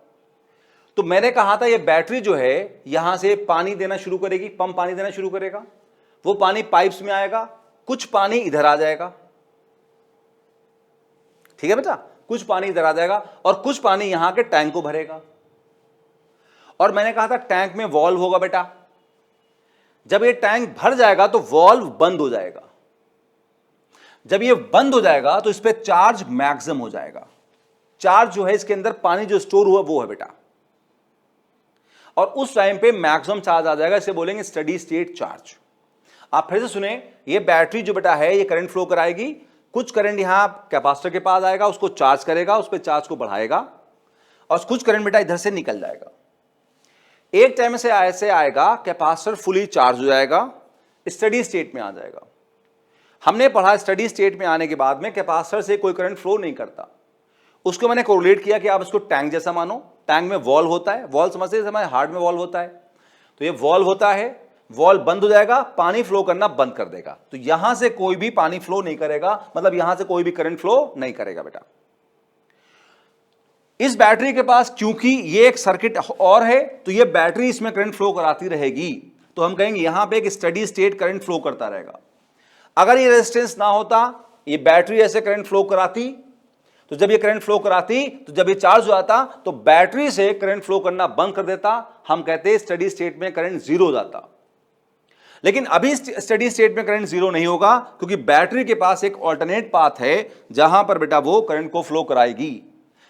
तो मैंने कहा था ये बैटरी जो है यहां से पानी देना शुरू करेगी, पंप पानी देना शुरू करेगा, वो पानी पाइप्स में आएगा, कुछ पानी इधर आ जाएगा, ठीक है बेटा, कुछ पानी इधर आ जाएगा और कुछ पानी यहां के टैंक को भरेगा। और मैंने कहा था टैंक में वॉल्व होगा बेटा, जब ये टैंक भर जाएगा तो वॉल्व बंद हो जाएगा। जब ये बंद हो जाएगा तो इस पे चार्ज मैक्सिमम हो जाएगा। चार्ज जो है इसके अंदर पानी जो स्टोर हुआ वो है बेटा, और उस टाइम पे मैक्सिमम चार्ज आ जाएगा, इसे बोलेंगे स्टडी स्टेट चार्ज। आप फिर से सुने, ये बैटरी जो बेटा है ये करंट फ्लो कराएगी, कुछ करंट यहां कैपेसिटर के पास आएगा, उसको चार्ज करेगा, उस पर चार्ज को बढ़ाएगा, और कुछ करंट बेटा इधर से निकल जाएगा। एक टाइम से ऐसे आएगा कैपेसिटर फुली चार्ज हो जाएगा, स्टडी स्टेट में आ जाएगा। हमने पढ़ा स्टडी स्टेट में आने के बाद में कैपेसिटर से कोई करंट फ्लो नहीं करता। उसको मैंने कोरिलेट किया कि आप इसको टैंक जैसा मानो। टैंक में वॉल्व होता है, वॉल्व समझते हैं हमारे हार्ट में वॉल्व होता है, तो ये वॉल्व होता है, वॉल्व बंद हो जाएगा, पानी फ्लो करना बंद कर देगा। तो यहां से कोई भी पानी फ्लो नहीं करेगा, मतलब यहां से कोई भी करंट फ्लो नहीं करेगा बेटा। इस बैटरी के पास क्योंकि ये एक सर्किट और है, तो ये बैटरी इसमें करंट फ्लो कराती रहेगी, तो हम कहेंगे यहां पे एक स्टडी स्टेट करंट फ्लो करता रहेगा। अगर ये रेजिस्टेंस ना होता, ये बैटरी ऐसे करंट फ्लो कराती, तो जब ये करंट फ्लो कराती, तो जब ये चार्ज हो जाता तो बैटरी से करंट फ्लो करना बंद कर देता, हम कहते स्टडी स्टेट में करंट जीरो हो जाता। लेकिन अभी स्टडी स्टेट में करंट जीरो नहीं होगा, क्योंकि बैटरी के पास एक ऑल्टरनेट पाथ है जहां पर बेटा वो करंट को फ्लो कराएगी।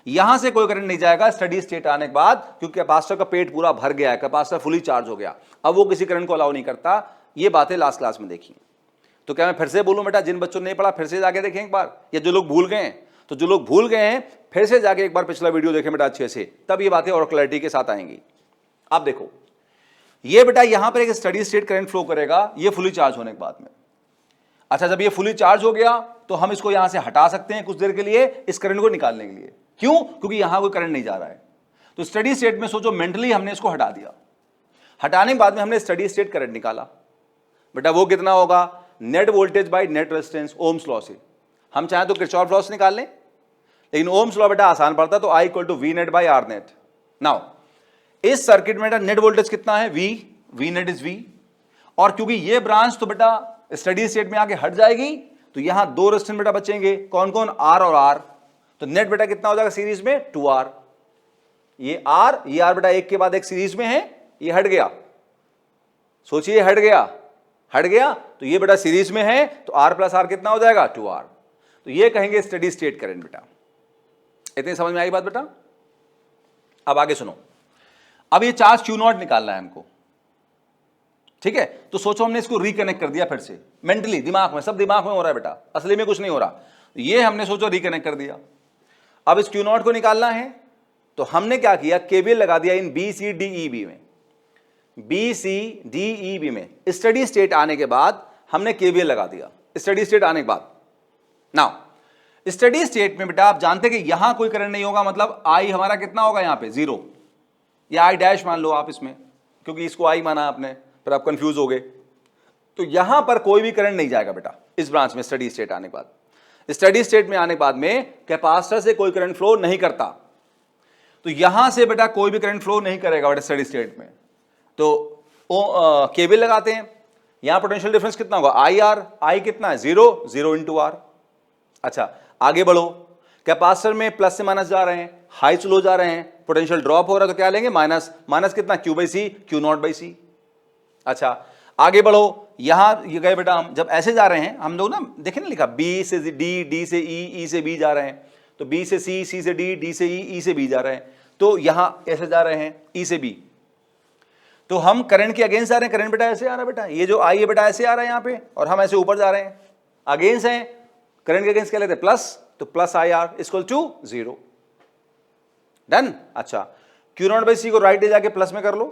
यहां से कोई करंट नहीं जाएगा स्टडी स्टेट आने के बाद, क्योंकि कैपेसिटर का पेट पूरा भर गया है, कैपेसिटर फुली चार्ज हो गया, अब वो किसी करंट को अलाउ नहीं करता। ये बातें लास्ट क्लास में देखी। तो क्या मैं फिर से बोलूं बेटा, जिन बच्चों ने नहीं पढ़ा फिर से जाके देखें एक बार, या जो लोग भूल गए हैं, तो जो लोग भूल गए हैं फिर से जाके एक बार पिछला वीडियो देखें बेटा अच्छे से, तब ये बातें और क्लैरिटी के साथ आएंगी। आप देखो ये बेटा यहां पर एक स्टडी स्टेट करंट फ्लो करेगा, ये फुली चार्ज होने के बाद में। अच्छा, जब ये फुली चार्ज हो गया तो हम इसको यहां से हटा सकते हैं कुछ देर के लिए, इस करंट को निकालने के लिए। क्यों? क्योंकि यहां कोई करंट नहीं जा रहा है। तो स्टडी स्टेट में सोचो, मेंटली हमने इसको हटा दिया, हटाने के बाद में हमने स्टडी स्टेट करंट निकाला। बेटा वो कितना होगा? Net voltage by net resistance, ohms law से। हम चाहें तो किरचॉफ लॉ से निकाल लें, लेकिन ओम्स लॉ बेटा आसान पड़ता, तो I equal to V net by R net. Now इस सर्किट में नेट वोल्टेज कितना है? वी नेट इज वी, और क्योंकि ये ब्रांच तो बेटा स्टडी स्टेट में आके हट जाएगी, तो यहां दो रेजिस्टेंस बेटा बचेंगे, कौन कौन? आर और आर। तो नेट बेटा कितना हो जाएगा सीरीज में? 2R। ये आर बेटा एक के बाद एक सीरीज में है, ये हट गया, सोचिए हट गया, तो ये बेटा सीरीज में है, तो R प्लस आर कितना हो जाएगा? 2R। तो ये कहेंगे स्टडी स्टेट करंट बेटा। इतनी समझ में आई बात बेटा? अब आगे सुनो, अब ये चार्ज Q0 निकालना है हमको, ठीक है? तो सोचो हमने इसको रिकनेक्ट कर दिया फिर से, मेंटली दिमाग में, सब दिमाग में हो रहा है बेटा, असली में कुछ नहीं हो रहा। ये हमने सोचो रिकनेक्ट कर दिया। अब इस Q0 को निकालना है, तो हमने क्या किया? केवीएल लगा दिया इन BCDEB में, BCDEB में। स्टडी स्टेट आने के बाद हमने केवीएल लगा दिया, स्टडी स्टेट आने के बाद। नाउ स्टडी स्टेट में बेटा आप जानते कि यहां कोई करंट नहीं होगा, मतलब आई हमारा कितना होगा? यहां पे 0, या आई डैश मान लो आप इसमें, क्योंकि इसको आई माना आपने, पर आप कंफ्यूज हो गए। तो यहां पर कोई भी करंट नहीं जाएगा बेटा इस ब्रांच में स्टडी स्टेट आने के बाद। स्टडी स्टेट में आने के बाद में कैपेसिटर से कोई करंट फ्लो नहीं करता, तो यहां से बेटा कोई भी करंट फ्लो नहीं करेगा बेटा स्टडी स्टेट में। तो केबल लगाते हैं, यहां पोटेंशियल डिफरेंस कितना होगा? आई कितना है? 0 इंटू आर। अच्छा आगे बढ़ो, कैपेसिटर में प्लस से माइनस जा रहे हैं, हाई से लो जा रहे हैं, पोटेंशियल ड्रॉप हो रहा है, तो क्या लेंगे? माइनस कितना? Q/C, Q0/C। अच्छा आगे बढ़ो, यहां ये गए बेटा, हम जब ऐसे जा रहे हैं, हम लोग ना देखें ना लिखा B से D, D से E, E से B जा रहे हैं, तो B से C, C से D, D से E, E से B जा रहे हैं, तो यहां ऐसे जा रहे हैं E से B, तो हम करंट के अगेंस्ट जा रहे हैं। करंट बेटा ऐसे आ रहा है बेटा, ये जो आई है बेटा ऐसे आ रहा है यहाँ पे, और हम ऐसे ऊपर जा रहे हैं, अगेंस्ट हैं। करंट के अगेंस्ट क्या लेते हैं? प्लस, तो plus IR equal to 0। Done. अच्छा Q0/C को राइट ले जाके प्लस में कर लो,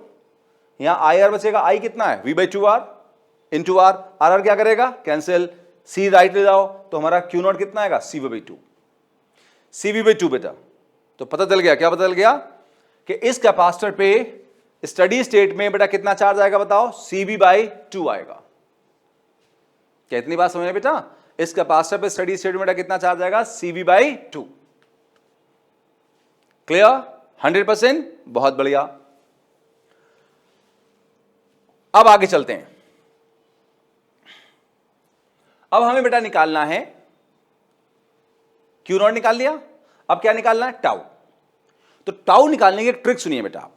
यहां IR बचेगा, आई कितना है? V/2R इंटू आर, RR क्या करेगा? कैंसिल, C राइट ले जाओ, तो हमारा Q0 कितना आएगा? CV/2, CV/2 बेटा। तो पता चल गया, क्या पता चल गया? कि इस कैपेसिटर पे स्टडी स्टेट में बेटा कितना चार्ज आएगा बताओ? CV/2 आएगा। क्या इतनी बात समझ में बेटा? इस कैपेसिटर पे स्टडी स्टेट में बेटा कितना चार्ज आएगा? CV/2। क्लियर? 100%? बहुत बढ़िया। अब आगे चलते हैं। अब हमें बेटा निकालना है, Q0 निकाल लिया, अब क्या निकालना है? टाउ। तो टाउ निकालने की एक ट्रिक सुनिए बेटा, आप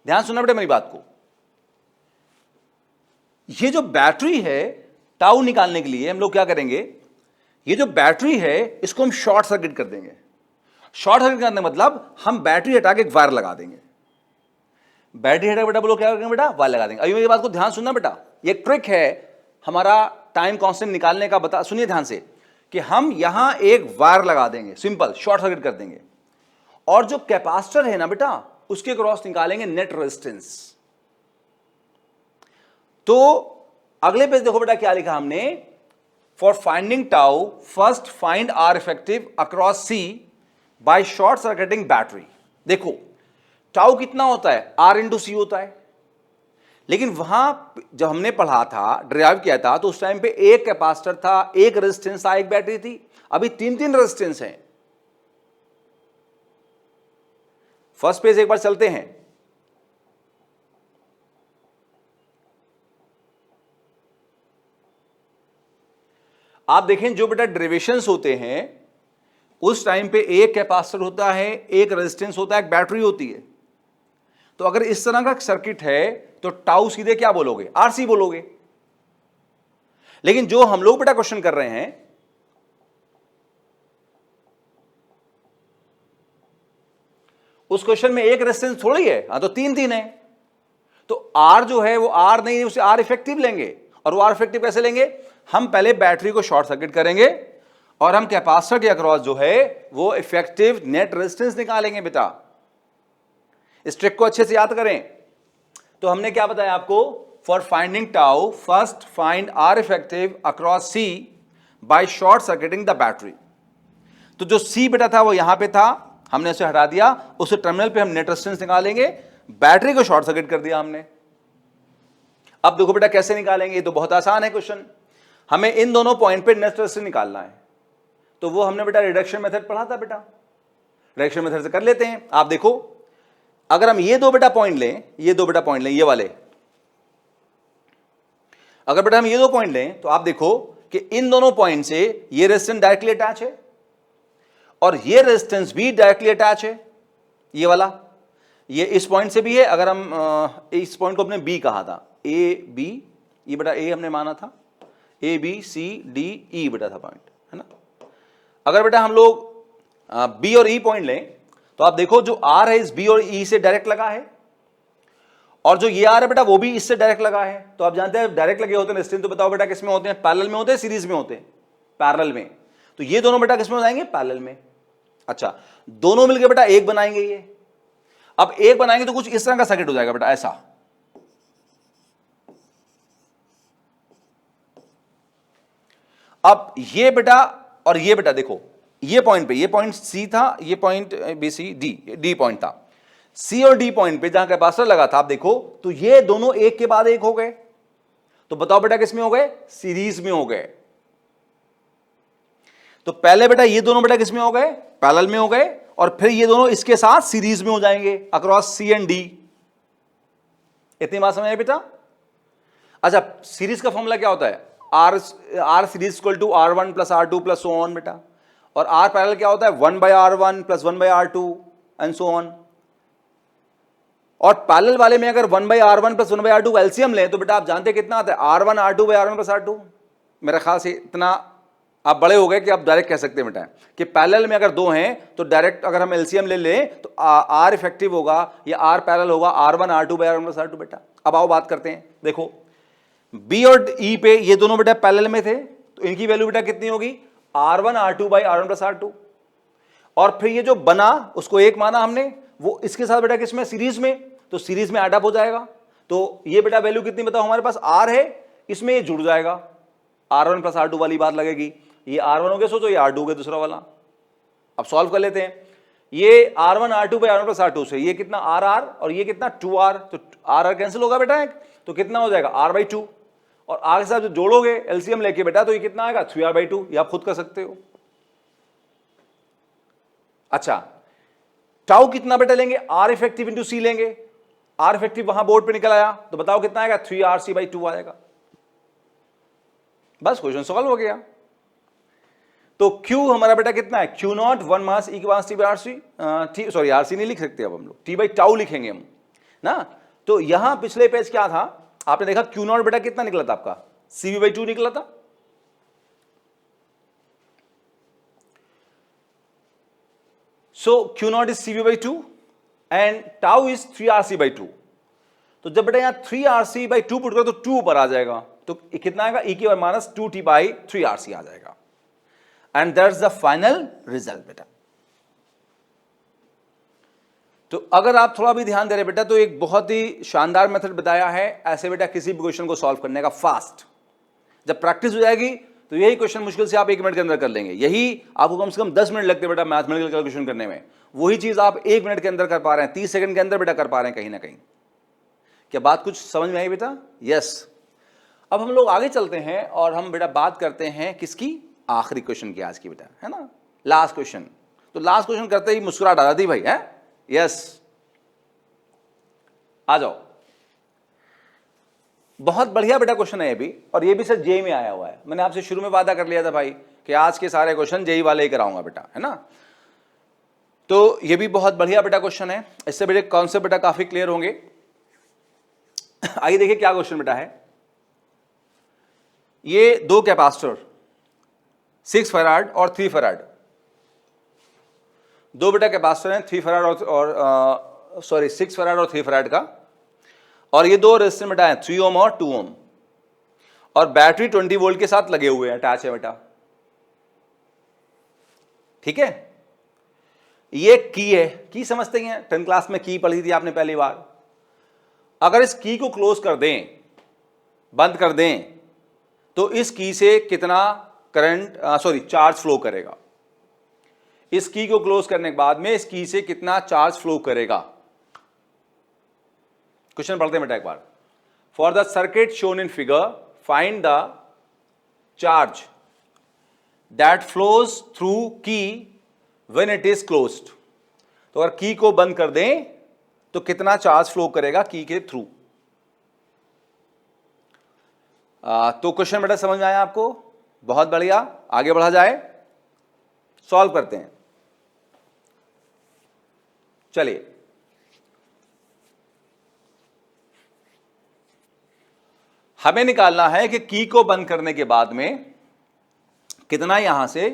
ध्यान सुनना बेटा मेरी बात को। ये जो बैटरी है, टाउ निकालने के लिए हम लोग क्या करेंगे? ये जो बैटरी है इसको हम शॉर्ट सर्किट कर देंगे। शॉर्ट सर्किट करने मतलब हम बैटरी हटा के एक वायर लगा देंगे। बैटरी हटा बेटा बोलो क्या करेंगे बेटा? वायर लगा देंगे। अभी मेरी बात को ध्यान सुनना बेटा, ये एक ट्रिक है हमारा टाइम कांस्टेंट निकालने का, बता सुनिए ध्यान से, कि हम यहां एक वायर लगा देंगे, सिंपल शॉर्ट सर्किट कर देंगे, और जो कैपेसिटर है ना बेटा उसके क्रॉस निकालेंगे नेट रेजिस्टेंस। तो अगले पेज देखो बेटा क्या लिखा हमने? For finding tau first find R effective across C by short circuiting battery. देखो टाउ कितना होता है? R इंटू C होता है, लेकिन वहां जब हमने पढ़ा था, ड्राइव किया था, तो उस टाइम पे एक कैपेसिटर था, एक रेजिस्टेंस था, एक बैटरी थी। अभी 3 रेजिस्टेंस हैं। फर्स्ट पेज एक बार चलते हैं। आप देखें जो बेटा डेरिवेशंस होते हैं उस टाइम पे एक कैपेसिटर होता है, एक रेजिस्टेंस होता है, एक बैटरी होती है। तो अगर इस तरह का सर्किट है तो टाउ सीधे क्या बोलोगे? आरसी बोलोगे। लेकिन जो हम लोग बेटा क्वेश्चन कर रहे हैं उस क्वेश्चन में एक रेजिस्टेंस थोड़ी है, तो तीन है। तो आर जो है वो आर नहीं, उसे आर इफेक्टिव लेंगे। और वो आर इफेक्टिव कैसे लेंगे? हम पहले बैटरी को शॉर्ट सर्किट करेंगे और हम कैपेसिटर के अक्रॉस जो है वो इफेक्टिव नेट रेजिस्टेंस निकालेंगे बेटा। इस ट्रिक को अच्छे से याद करें। तो हमने क्या बताया आपको? For finding tau first find R effective across C by short circuiting the battery. तो जो सी बेटा था वो यहां पे था, हमने उसे हटा दिया, उस टर्मिनल पे हम नेट रेजिस्टेंस निकालेंगे, बैटरी को शॉर्ट सर्किट कर दिया हमने। अब देखो बेटा कैसे निकालेंगे, ये तो बहुत आसान है क्वेश्चन। हमें इन दोनों पॉइंट पे नेट रेजिस्टेंस निकालना है। तो वो हमने बेटा रिडक्शन मेथड पढ़ा था बेटा, रिडक्शन मेथड से कर लेते हैं। आप देखो अगर हम ये दो बेटा पॉइंट लें, ये दो बेटा पॉइंट लें, ये वाले, अगर बेटा हम ये दो पॉइंट लें तो आप देखो कि इन दोनों पॉइंट से ये रेजिस्टेंस डायरेक्टली अटैच है और ये रेजिस्टेंस भी डायरेक्टली अटैच है, ये वाला, ये इस पॉइंट से भी है। अगर हम इस पॉइंट को अपने बी कहा था, ए बी, ये बेटा ए हमने माना था, A B C D E बेटा था पॉइंट, है ना। अगर बेटा हम लोग बी और ई पॉइंट लें तो आप देखो जो आर है इस बी और ई से डायरेक्ट लगा है और जो ये आर है बेटा वो भी इससे डायरेक्ट लगा है। तो आप जानते हैं डायरेक्ट लगे होते हैं रेजिस्टेंस, तो बताओ बेटा किस में होते हैं? पैरेलल में होते हैं, सीरीज में होते हैं? पैरेलल में। तो ये दोनों बेटा किस में हो जाएंगे? पैरेलल में। अच्छा, दोनों मिलकर बेटा एक बनाएंगे। ये अब एक बनाएंगे तो कुछ इस तरह का सर्किट हो जाएगा बेटा, ऐसा। अब ये बेटा और ये बेटा देखो, ये पॉइंट पे, ये पॉइंट सी था, ये point B C D point था। सी और डी पॉइंट पे जहां कैपेसिटर लगा था आप देखो तो ये दोनों एक के बाद एक हो गए। तो बताओ बेटा किस में हो गए? सीरीज में हो गए। तो पहले बेटा ये दोनों बेटा किस में हो गए? पैरेलल में हो गए और फिर ये दोनों इसके साथ सीरीज में हो जाएंगे अक्रॉस सी एंड डी। इतनी बात समझ आई बेटा? अच्छा, सीरीज का फॉर्मूला क्या होता है? R series equal to R1 plus R2 plus so on बेटा। और आर पैरेलल क्या होता है? 1/R1 plus 1/R2 and so on. और पैरेलल वाले में अगर 1/R1 प्लस 1/R2 एलसीएम लें तो बेटा आप जानते हैं कितना आता है? R1 R2/R1 plus R2। मेरा ख्याल से इतना आप बड़े हो गए कि आप डायरेक्ट कह सकते हैं बेटा कि पैरेलल में अगर दो हैं तो डायरेक्ट अगर हम एलसीएम ले लें तो आर इफेक्टिव होगा या आर पैरेलल होगा R1 R2/R1 प्लस R2 बेटा। अब आओ बात करते हैं। देखो बी और ई पे ये दोनों बेटा पैरेलल में थे तो इनकी वैल्यू बेटा कितनी होगी? R1 R2/R1 plus R2। और फिर ये जो बना उसको एक माना हमने, वो इसके साथ बेटा किसमें? सीरीज में। तो सीरीज में एड अप हो जाएगा। तो ये बेटा वैल्यू कितनी बताओ? हमारे पास आर है, इसमें ये जुड़ जाएगा, R1 प्लस R2 वाली बात लगेगी। ये R1 हो गया, सोचो ये R2 हो गया दूसरा वाला। अब सॉल्व कर लेते हैं। ये R1 R2/R1 प्लस R2 से ये कितना? RR और ये कितना? 2R। तो RR कैंसिल होगा बेटा एक, तो कितना हो जाएगा? R/2। और R के साथ जो जोड़ोगे एलसीएम लेके बेटा तो ये कितना आएगा? 3R/2। ये आप खुद कर सकते हो। अच्छा, टाउ कितना बेटा लेंगे? R इफेक्टिव इंटू सी लेंगे। R इफेक्टिव वहां बोर्ड पे निकल आया तो बताओ कितना आएगा? 3RC/2 आएगा। बस क्वेश्चन सॉल्व हो गया। तो Q हमारा बेटा कितना है? Q0 1 मास E की पास T/RC, सॉरी RC नहीं लिख सकते, अब हम लोग T/टाउ लिखेंगे हम ना। तो यहां पिछले पेज क्या था आपने देखा? Q0 बेटा कितना निकला था आपका? CV/2 निकला था। सो Q0 is CV/2 and tau is 3RC/2। तो जब बेटा यहां 3RC/2 पुट करो तो 2 ऊपर आ जाएगा, तो कितना आएगा? E की माइनस 2T/3RC आ जाएगा। And that's the final result बेटा। तो अगर आप थोड़ा भी ध्यान दे रहे बेटा तो एक बहुत ही शानदार मेथड बताया है ऐसे बेटा किसी भी क्वेश्चन को सॉल्व करने का फास्ट। जब प्रैक्टिस हो जाएगी तो यही क्वेश्चन मुश्किल से आप 1 मिनट के अंदर कर लेंगे। यही आपको कम से कम 10 मिनट लगते बेटा मैथमेटिकल कैलकुलेशन करने में, वही चीज आप 1 मिनट के अंदर कर पा रहे हैं, 30 सेकंड के अंदर बेटा कर पा रहे हैं कहीं ना कहीं। क्या बात कुछ समझ में आई बेटा? यस। अब हम लोग आगे चलते हैं और हम बेटा बात करते हैं किसकी? आखिरी क्वेश्चन की आज की बेटा, है ना, लास्ट क्वेश्चन। तो लास्ट क्वेश्चन करते ही मुस्कुराहट आ जाती भाई, है? यस, आ जाओ। बहुत बढ़िया बेटा क्वेश्चन है ये भी, और ये भी सर जेई में आया हुआ है। मैंने आपसे शुरू में वादा कर लिया था भाई कि आज के सारे क्वेश्चन जेई वाले ही कराऊंगा बेटा, है ना। तो ये भी बहुत बढ़िया बेटा क्वेश्चन है, इससे बेटे कॉन्सेप्ट बेटा काफी क्लियर होंगे। आइए देखिए क्या क्वेश्चन बेटा है। ये दो कैपेसिटर 6 फैराड और 3 फैराड, दो बेटा कैपेसिटर हैं 3 फैराड और 6 फैराड और 3 फैराड का, और ये दो रेजिस्टेंस बेटा है 3 ओम और 2 ओम, और बैटरी 20 वोल्ट के साथ लगे हुए हैं, अटैच है बेटा, ठीक है। ये की है, की समझते हैं 10th क्लास में की पढ़ी थी आपने पहली बार। अगर इस की को क्लोज कर दें, बंद कर दें, तो इस की से कितना करंट चार्ज फ्लो करेगा। इस की को क्लोज करने के बाद में इस की से कितना चार्ज फ्लो करेगा। क्वेश्चन पढ़ते हैं बेटा एक बार। For the circuit shown in figure find the charge that flows through key when it is closed. तो अगर की को बंद कर दें तो कितना चार्ज फ्लो करेगा की के थ्रू। तो क्वेश्चन बेटा समझ में आया आपको? बहुत बढ़िया, आगे बढ़ा जाए, सॉल्व करते हैं। चलिए, हमें निकालना है कि की को बंद करने के बाद में कितना यहां से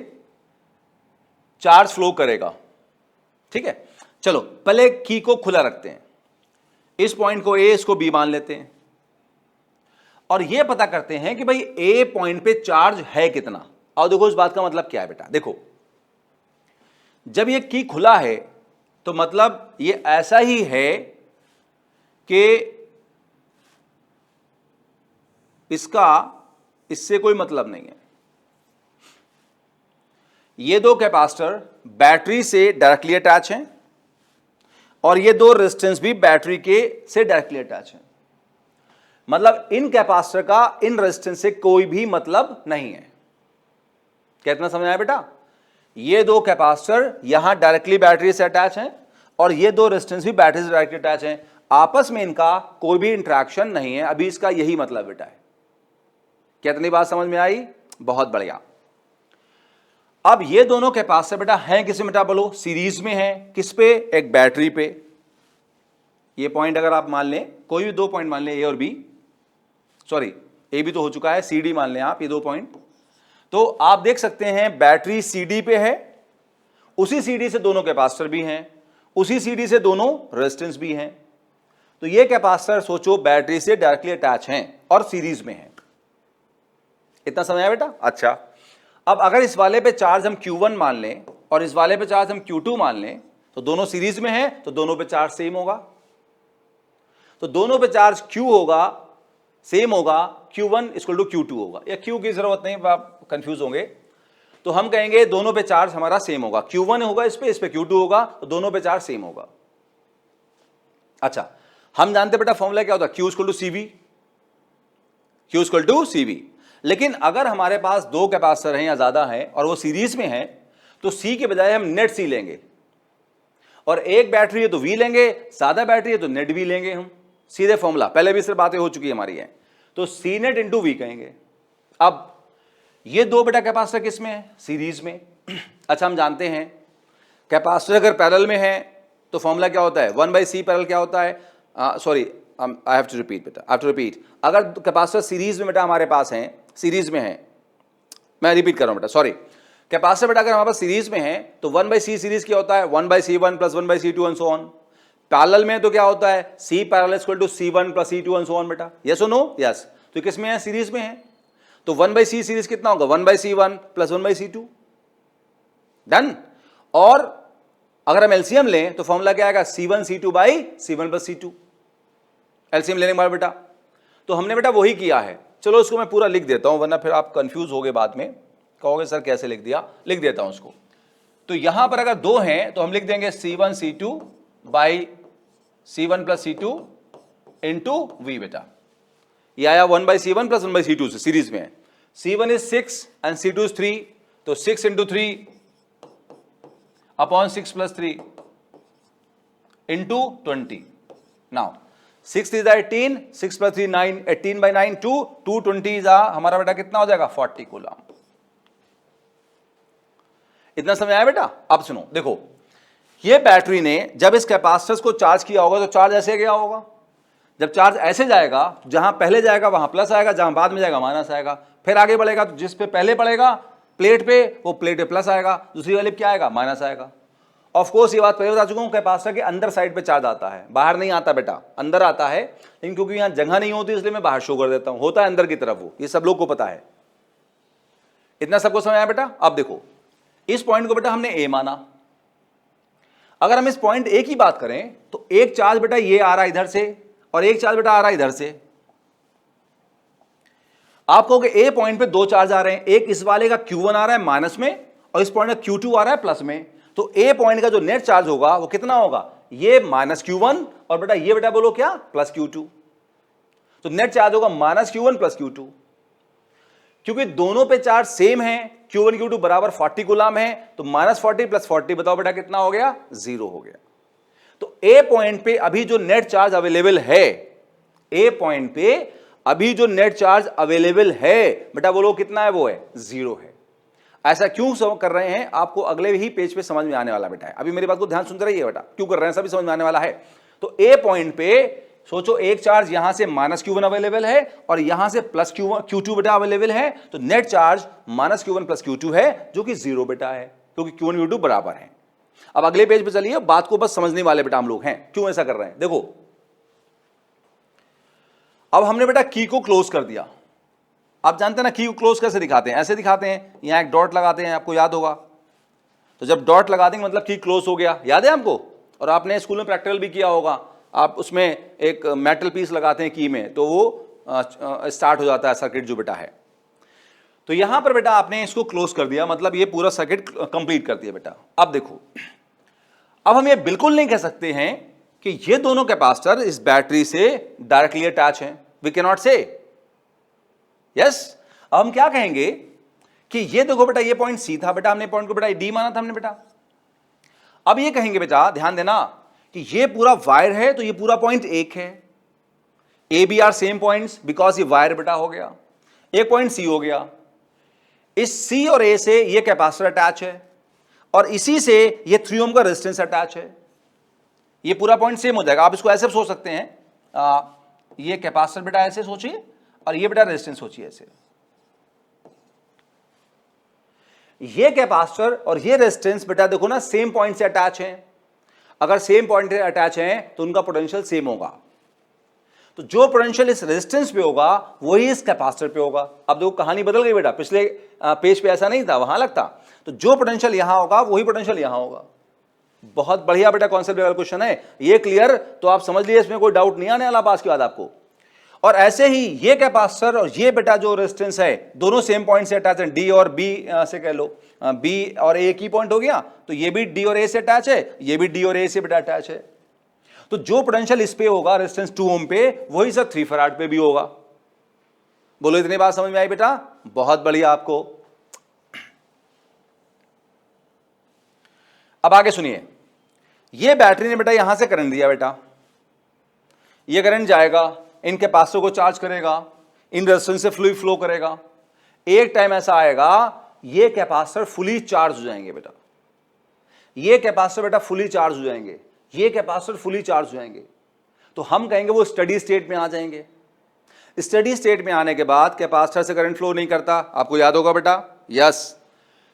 चार्ज फ्लो करेगा, ठीक है। चलो पहले की को खुला रखते हैं, इस पॉइंट को ए, इसको बी मान लेते हैं, और यह पता करते हैं कि भाई ए पॉइंट पे चार्ज है कितना। और देखो इस बात का मतलब क्या है बेटा, देखो जब ये की खुला है तो मतलब ये ऐसा ही है कि इसका इससे कोई मतलब नहीं है। ये दो कैपेसिटर बैटरी से डायरेक्टली अटैच हैं, और ये दो रेजिस्टेंस भी बैटरी के से डायरेक्टली अटैच हैं। मतलब इन कैपेसिटर का इन रेजिस्टेंस से कोई भी मतलब नहीं है। कितना समझ आया बेटा? ये दो कैपेसिटर यहां डायरेक्टली बैटरी से अटैच हैं, और ये दो रेजिस्टेंस भी बैटरी से डायरेक्टली अटैच हैं। आपस में इनका कोई भी इंटरेक्शन नहीं है। अभी इसका यही मतलब बेटा है। कितनी बात समझ में आई? बहुत बढ़िया। अब ये दोनों कैपेसिटर बेटा हैं किस में बेटा बोलो? सीरीज में है। किस पे? एक बैटरी पे। ये पॉइंट अगर आप मान लें, कोई भी दो पॉइंट मान लें, ए और बी, सॉरी ए भी तो हो चुका है, सी डी मान लें आप, ये दो पॉइंट, तो आप देख सकते हैं बैटरी सी डी पे है, उसी सी डी से दोनों कैपेसिटर भी हैं, उसी सी डी से दोनों रेजिस्टेंस भी हैं। तो ये कैपेसिटर सोचो बैटरी से डायरेक्टली अटैच हैं और सीरीज में हैं। इतना समझ आया बेटा? अच्छा, अब अगर इस वाले पे चार्ज हम Q1 मान लें और इस वाले पे चार्ज हम Q2 मान लें, तो दोनों सीरीज में हैं, तो दोनों पे चार्ज सेम होगा। तो दोनों पे चार्ज Q होगा, सेम होगा, Q1 इक्वल टू Q2 होगा। या Q की जरूरत नहीं, आप कंफ्यूज होंगे, तो हम कहेंगे दोनों पे चार्ज हमारा सेम होगा। Q1 होगा इस पे Q2 होगा, तो दोनों पे चार्ज सेम होगा। अच्छा, हम जानते बेटा फॉर्मूला क्या होता है? Q equal to CV, Q equal to CV। लेकिन अगर हमारे पास दो कैपेसिटर हैं या ज्यादा हैं और वो सीरीज में हैं, तो C के बजाय हम नेट C लेंगे, और एक बैटरी है तो V लेंगे, ज्यादा बैटरी है तो नेट V लेंगे। हम सीधे फॉर्मूला, पहले भी सिर्फ बातें हो चुकी है हमारी है, तो C नेट इंटू V कहेंगे। अब ये दो बेटा कैपेसिटर किस में है? सीरीज में। अच्छा, हम जानते हैं कैपेसिटर अगर पैरेलल में है तो फॉर्मूला क्या होता है? 1/C पैरेलल क्या होता है? Sorry, I have to repeat बेटा, आई हैव टू रिपीट। अगर कैपेसिटर सीरीज में बेटा हमारे पास हैं, सीरीज में है, मैं रिपीट कर रहा हूं बेटा, सॉरी। कैपेसिटर बेटा अगर हमारे पास सीरीज में है तो 1/C सीरीज क्या होता है? 1/C1 plus 1/C2 and so on. Parallel में तो क्या होता है? C parallel equal to C1 plus C2 and so on बेटा। यस और नो? यस। तो किस में है? सीरीज में है। तो 1/C सीरीज कितना होगा? 1/C1 plus 1/C2। डन। और अगर हम एलसीएम लें तो फॉर्मूला क्या आएगा? C1 C2 by C1 plus C2। LCM लेने के बाद बेटा, तो हमने बेटा वही किया है। चलो इसको मैं पूरा लिख देता हूं, वरना फिर आप कंफ्यूज होगे, बाद में कहोगे सर कैसे लिख दिया। लिख देता हूं उसको। तो यहां पर अगर दो हैं तो हम लिख देंगे C1 C2 by C1 plus C2 into V बेटा। ये आया 1/C1 प्लस 1/C2 से, सीरीज में है। C1 is 6 and C2 is 3, तो 6 into 3 upon 6 plus 3 into 20। Now 6 3 18, 6 + 3 9, 18/9 2, 220 हमारा बेटा कितना हो जाएगा 40 कूलम। इतना समझ आया बेटा? अब सुनो, देखो ये बैटरी ने जब इस कैपेसिटर को चार्ज किया होगा तो चार्ज ऐसे गया होगा। जब चार्ज ऐसे जाएगा, जहां पहले जाएगा वहां प्लस आएगा, जहां बाद में जाएगा माइनस आएगा, फिर आगे बढ़ेगा तो जिस पे पहले पड़ेगा प्लेट पे, वो प्लेट पे प्लस आएगा, दूसरी वाली क्या आएगा माइनस आएगा। ऑफ कोर्स ये बात पहले बता चुका हूं, कैपेसिटर के अंदर साइड पे चार्ज आता है, बाहर नहीं आता बेटा, अंदर आता है, लेकिन क्योंकि यहां जगह नहीं होती इसलिए मैं बाहर शो कर देता हूं, होता है अंदर की तरफ वो, ये सब लोग को पता है। इतना सबको समझ आया बेटा? अब देखो इस पॉइंट को बेटा हमने ए माना। अगर हम इस पॉइंट ए की बात करें तो एक चार्ज बेटा ये आ रहा है इधर से और एक चार्ज बेटा आ रहा है इधर से। आप कहोगे ए पॉइंट पे दो चार्ज आ रहे हैं, एक इस वाले का Q1 आ रहा है माइनस में और इस पॉइंट का Q2 आ रहा है प्लस में, तो ए पॉइंट का जो नेट चार्ज होगा वो कितना होगा, ये -Q1 और बेटा ये बेटा बोलो क्या +Q2, तो नेट चार्ज होगा -Q1 + Q2। क्योंकि दोनों पे चार्ज सेम है, Q1 Q2 बराबर 40 कूलम है, तो -40 + 40 बताओ बेटा कितना हो गया, 0 हो गया। तो ए पॉइंट पे अभी जो नेट चार्ज अवेलेबल है, ए पॉइंट पे अभी जो नेट चार्ज अवेलेबल है बेटा बोलो कितना है, वो है 0 है। ऐसा क्यों कर रहे हैं आपको अगले ही पेज पे समझ में आने वाला बेटा है, अभी मेरी बात को ध्यान सुनते रहिए बेटा, क्यों कर रहे हैं सभी समझ में आने वाला है। तो ए पॉइंट पे सोचो एक चार्ज यहां से -Q1 अवेलेबल है और यहां से +Q2 बेटा अवेलेबल है, तो नेट चार्ज -Q1 + Q2 है जो कि 0 बेटा है, क्योंकि Q1 Q2 बराबर है। अब अगले पेज पे चलिए, बात को बस समझने वाले बेटा हम लोग हैं, क्यों ऐसा कर रहे हैं। देखो अब हमने बेटा की को क्लोज कर दिया। आप जानते हैं ना की को क्लोज कैसे दिखाते हैं, ऐसे दिखाते हैं, यहां एक डॉट लगाते हैं, आपको याद होगा। तो जब डॉट लगा देंगे मतलब की क्लोज हो गया, याद है आपको, और आपने स्कूल में प्रैक्टिकल भी किया होगा। आप उसमें एक मेटल पीस लगाते हैं की में, तो वो स्टार्ट हो जाता है सर्किट जो बेटा है। तो यहां पर बेटा आपने इसको क्लोज कर दिया, मतलब ये पूरा सर्किट कंप्लीट कर दिया बेटा। अब देखो, अब हम ये बिल्कुल नहीं कह सकते हैं कि ये दोनों कैपेसिटर इस बैटरी से डायरेक्टली अटैच हैं, वी कैन नॉट से। यस, अब हम क्या कहेंगे कि ये देखो बेटा ये पॉइंट सी था बेटा, हमने पॉइंट को बेटा डी माना था हमने बेटा। अब ये कहेंगे बेटा, ध्यान देना कि ये पूरा वायर है तो ये पूरा पॉइंट एक है, A B are same points because ये वायर बेटा हो गया, एक पॉइंट सी हो गया। इस सी और ए से ये कैपेसिटर अटैच है और इसी से ये 3 ओम का रेजिस्टेंस अटैच है, ये पूरा पॉइंट सेम हो जाएगा। आप इसको ऐसे सोच सकते हैं, ये कैपेसिटर बेटा ऐसे सोचिए और ये बेटा रेजिस्टेंस सोचिए ऐसे। ये कैपेसिटर और ये रेजिस्टेंस बेटा देखो ना सेम पॉइंट से अटैच है, अगर सेम पॉइंट से अटैच हैं तो उनका पोटेंशियल सेम होगा, तो जो पोटेंशियल इस रेजिस्टेंस पे होगा वही इस कैपेसिटर पे होगा। अब देखो कहानी बदल गई बेटा, पिछले पेज पे ऐसा नहीं था, वहां अलग था, तो जो पोटेंशियल यहां होगा वही पोटेंशियल यहां होगा। बहुत बढ़िया बेटा कॉन्सेप्ट लेवल क्वेश्चन है ये, क्लियर, तो आप समझ लिए, इसमें कोई डाउट नहीं आने वाला पास के बाद आपको। और ऐसे ही ये कैपेसिटर और ये बेटा जो रेजिस्टेंस है दोनों सेम पॉइंट से अटैच है, डी और बी से कह लो, बी और ए की पॉइंट हो गया, तो ये भी डी और ए से अटैच है, ये भी डी और ए से बेटा अटैच है। तो जो पोटेंशियल इस पे होगा रेजिस्टेंस 2 ओम पे, वही सर 3 फराड पे भी होगा। बोलो इतनी बात समझ में आई बेटा? बहुत बढ़िया। आपको अब आगे सुनिए, ये बैटरी ने बेटा यहां से करंट दिया बेटा, ये करंट जाएगा, इन कैपेसिटर को चार्ज करेगा, इन रेजिस्टेंस से फ्लूइड फ्लो करेगा। एक टाइम ऐसा आएगा ये कैपेसिटर फुली चार्ज हो जाएंगे बेटा, ये कैपेसिटर बेटा फुली चार्ज हो जाएंगे, ये कैपेसिटर फुली चार्ज हो जाएंगे, तो हम कहेंगे वो स्टडी स्टेट में आ जाएंगे। स्टडी स्टेट में आने के बाद कैपेसिटर से करंट फ्लो नहीं करता, आपको याद होगा बेटा। यस,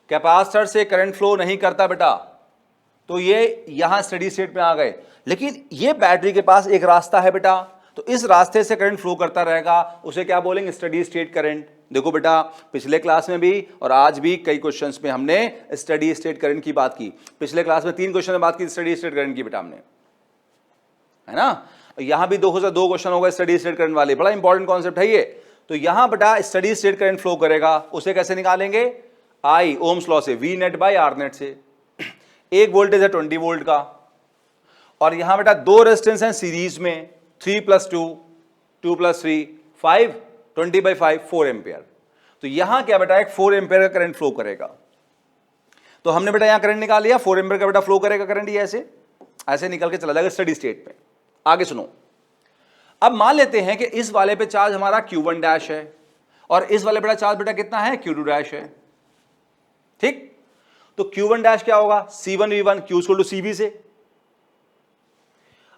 कैपेसिटर से करंट फ्लो नहीं करता बेटा, तो ये यहां स्टडी स्टेट में आ गए। लेकिन ये बैटरी के पास एक रास्ता है बेटा, तो इस रास्ते से करंट फ्लो करता रहेगा, उसे क्या बोलेंगे, स्टडी स्टेट करंट। देखो बेटा पिछले क्लास में भी और आज भी कई क्वेश्चंस में हमने स्टडी स्टेट करंट की बात की। पिछले क्लास में 3 क्वेश्चन में बात की स्टडी स्टेट करंट की बेटा हमने, है ना। यहां भी 2 क्वेश्चन हो गए स्टडी स्टेट करंट वाले, बड़ा इंपॉर्टेंट कॉन्सेप्ट है ये। तो यहां बेटा स्टडी स्टेट करंट फ्लो करेगा, उसे कैसे निकालेंगे, आई ओम्स लॉ से, V net by R net से। एक वोल्टेज है 20 वोल्ट का, और यहां बेटा 2 रेजिस्टेंस हैं सीरीज में, 3 + 2, 2 + 3, 5, 20/5, 4 एम्पियर। तो यहां क्या बेटा एक 4 एम्पियर का करंट फ्लो करेगा। तो हमने बेटा यहां करंट निकाल लिया, 4 एम्पियर का बेटा फ्लो करेगा करंट, ये ऐसे ऐसे निकल के चला जाएगा स्टडी स्टेट में। आगे सुनो, अब मान लेते हैं कि इस वाले पे चार्ज हमारा Q1 डैश है और इस वाले पे चार्ज बेटा कितना है, Q2 डैश है। ठीक, तो Q1 डैश क्या होगा, C1V1, Q equal to CV से।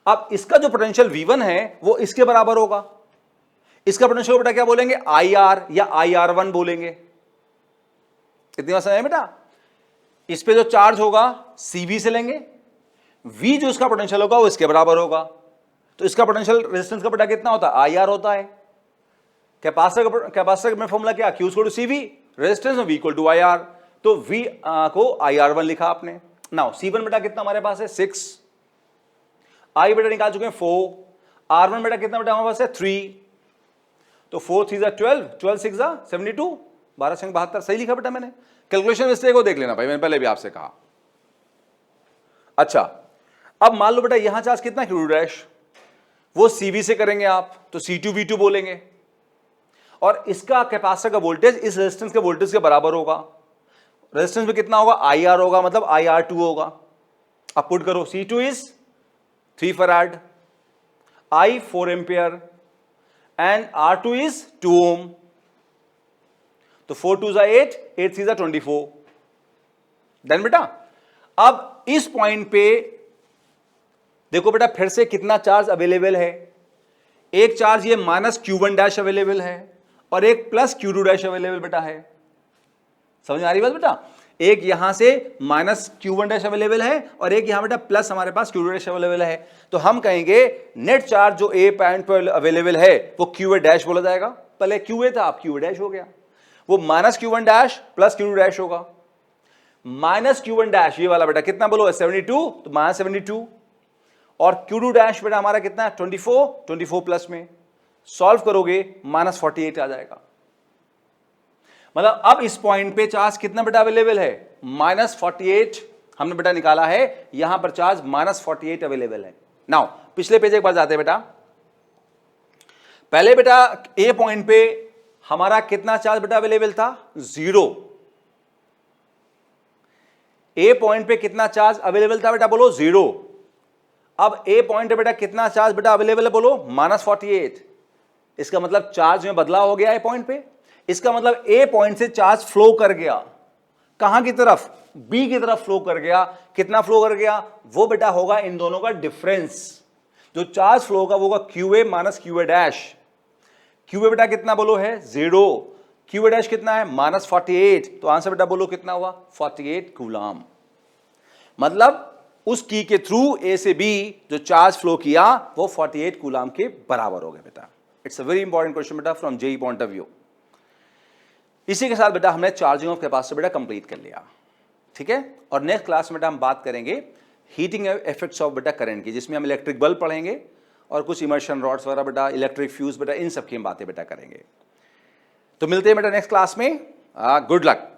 अब इसका जो पोटेंशियल V1 है वो इसके बराबर होगा। इसका पोटेंशियल बेटा क्या बोलेंगे, IR या IR1 बोलेंगे। इतनी बात समझ में बेटा? इस पे जो चार्ज होगा CV से लेंगे, V जो इसका पोटेंशियल होगा वो इसके बराबर होगा। तो इसका पोटेंशियल रेजिस्टेंस का बेटा कितना होता है, IR होता है। कैपेसिटर में फॉर्मूला क्या, Q equal to CV, resistance में V इक्वल टू IR। तो V को IR1 लिखा आपने। नाउ C1 बेटा कितना हमारे पास है, 6, I बेटा निकाल चुके हैं 4, R1 बेटा कितना बेटा हमारे पास है 3, तो 4 3 12, 12 6 72, 12 6 72, सही लिखा बेटा मैंने। कैलकुलेशन मिस्टेक को देख लेना भाई, मैंने पहले भी आपसे कहा। अच्छा, अब मान लो बेटा यहां चार्ज कितना Q डैश, वो CV से करेंगे आप, तो C2V2 बोलेंगे। और इसका कैपेसिटर का वोल्टेज इस रेजिस्टेंस के वोल्टेज के बराबर होगा। रेजिस्टेंस में कितना होगा, IR होगा, मतलब IR2 होगा। अब पुट करो, C2 is 3 farad, I 4 ampere and R2 is 2 ओम। तो 4 2 8, 8 3 24। देन बेटा अब इस पॉइंट पे देखो बेटा फिर से कितना चार्ज अवेलेबल है। एक चार्ज ये माइनस Q1 डैश अवेलेबल है और एक प्लस Q2 डैश अवेलेबल बेटा है। समझ में आ रही बात बेटा? एक यहां से माइनस Q1 डैश अवेलेबल है और एक यहां बेटा प्लस हमारे पास Q2 डैश अवेलेबल है। तो हम कहेंगे नेट चार्ज जो ए पॉइंट पर अवेलेबल है वो QA डैश बोला जाएगा। पहले QA था, अब QA डैश हो गया। वो minus Q1 dash plus Q2 dash होगा। माइनस Q1 डैश ये वाला बेटा कितना बोलो, 72, तो माइनस 72। और Q2 डैश बेटा हमारा कितना है, 24, 24 प्लस में सॉल्व करोगे माइनस 48 आ जाएगा। मतलब अब इस पॉइंट पे चार्ज कितना बेटा अवेलेबल है, माइनस 48 हमने बेटा निकाला है। यहां पर चार्ज माइनस 48 अवेलेबल है। नाउ पिछले पेज एक बार जाते हैं बेटा। पहले बेटा ए पॉइंट पे हमारा कितना चार्ज बेटा अवेलेबल था, 0। ए पॉइंट पे कितना चार्ज अवेलेबल था बेटा, बोलो 0। अब ए पॉइंट पे बेटा कितना चार्ज बेटा अवेलेबल है, बोलो माइनस 48। इसका मतलब चार्ज में बदलाव हो गया ए पॉइंट पे। इसका मतलब ए पॉइंट से चार्ज फ्लो कर गया, कहां की तरफ, बी की तरफ फ्लो कर गया। कितना फ्लो कर गया, वो बेटा होगा इन दोनों का डिफरेंस। जो चार्ज फ्लो होगा वो होगा QA minus QA dash. QA बेटा कितना बोलो है, 0। QA डैश कितना है, माइनस 48। तो आंसर बेटा बोलो कितना हुआ, 48 कूलाम। मतलब उस की के थ्रू ए से बी जो चार्ज फ्लो किया वो 48 कूलाम के बराबर हो गया बेटा। It's a very important question बेटा from JEE point of view. इसी के साथ बेटा हमने चार्जिंग ऑफ कैपेसिटर बेटा कंप्लीट कर लिया, ठीक है। और नेक्स्ट क्लास में बेटा हम बात करेंगे हीटिंग इफेक्ट्स ऑफ बेटा करंट की, जिसमें हम इलेक्ट्रिक बल्ब पढ़ेंगे और कुछ इमर्शन रॉड्स वगैरह बेटा, इलेक्ट्रिक फ्यूज बेटा, इन सब की हम बातें बेटा करेंगे। तो मिलते हैं बेटा नेक्स्ट क्लास में। Good luck.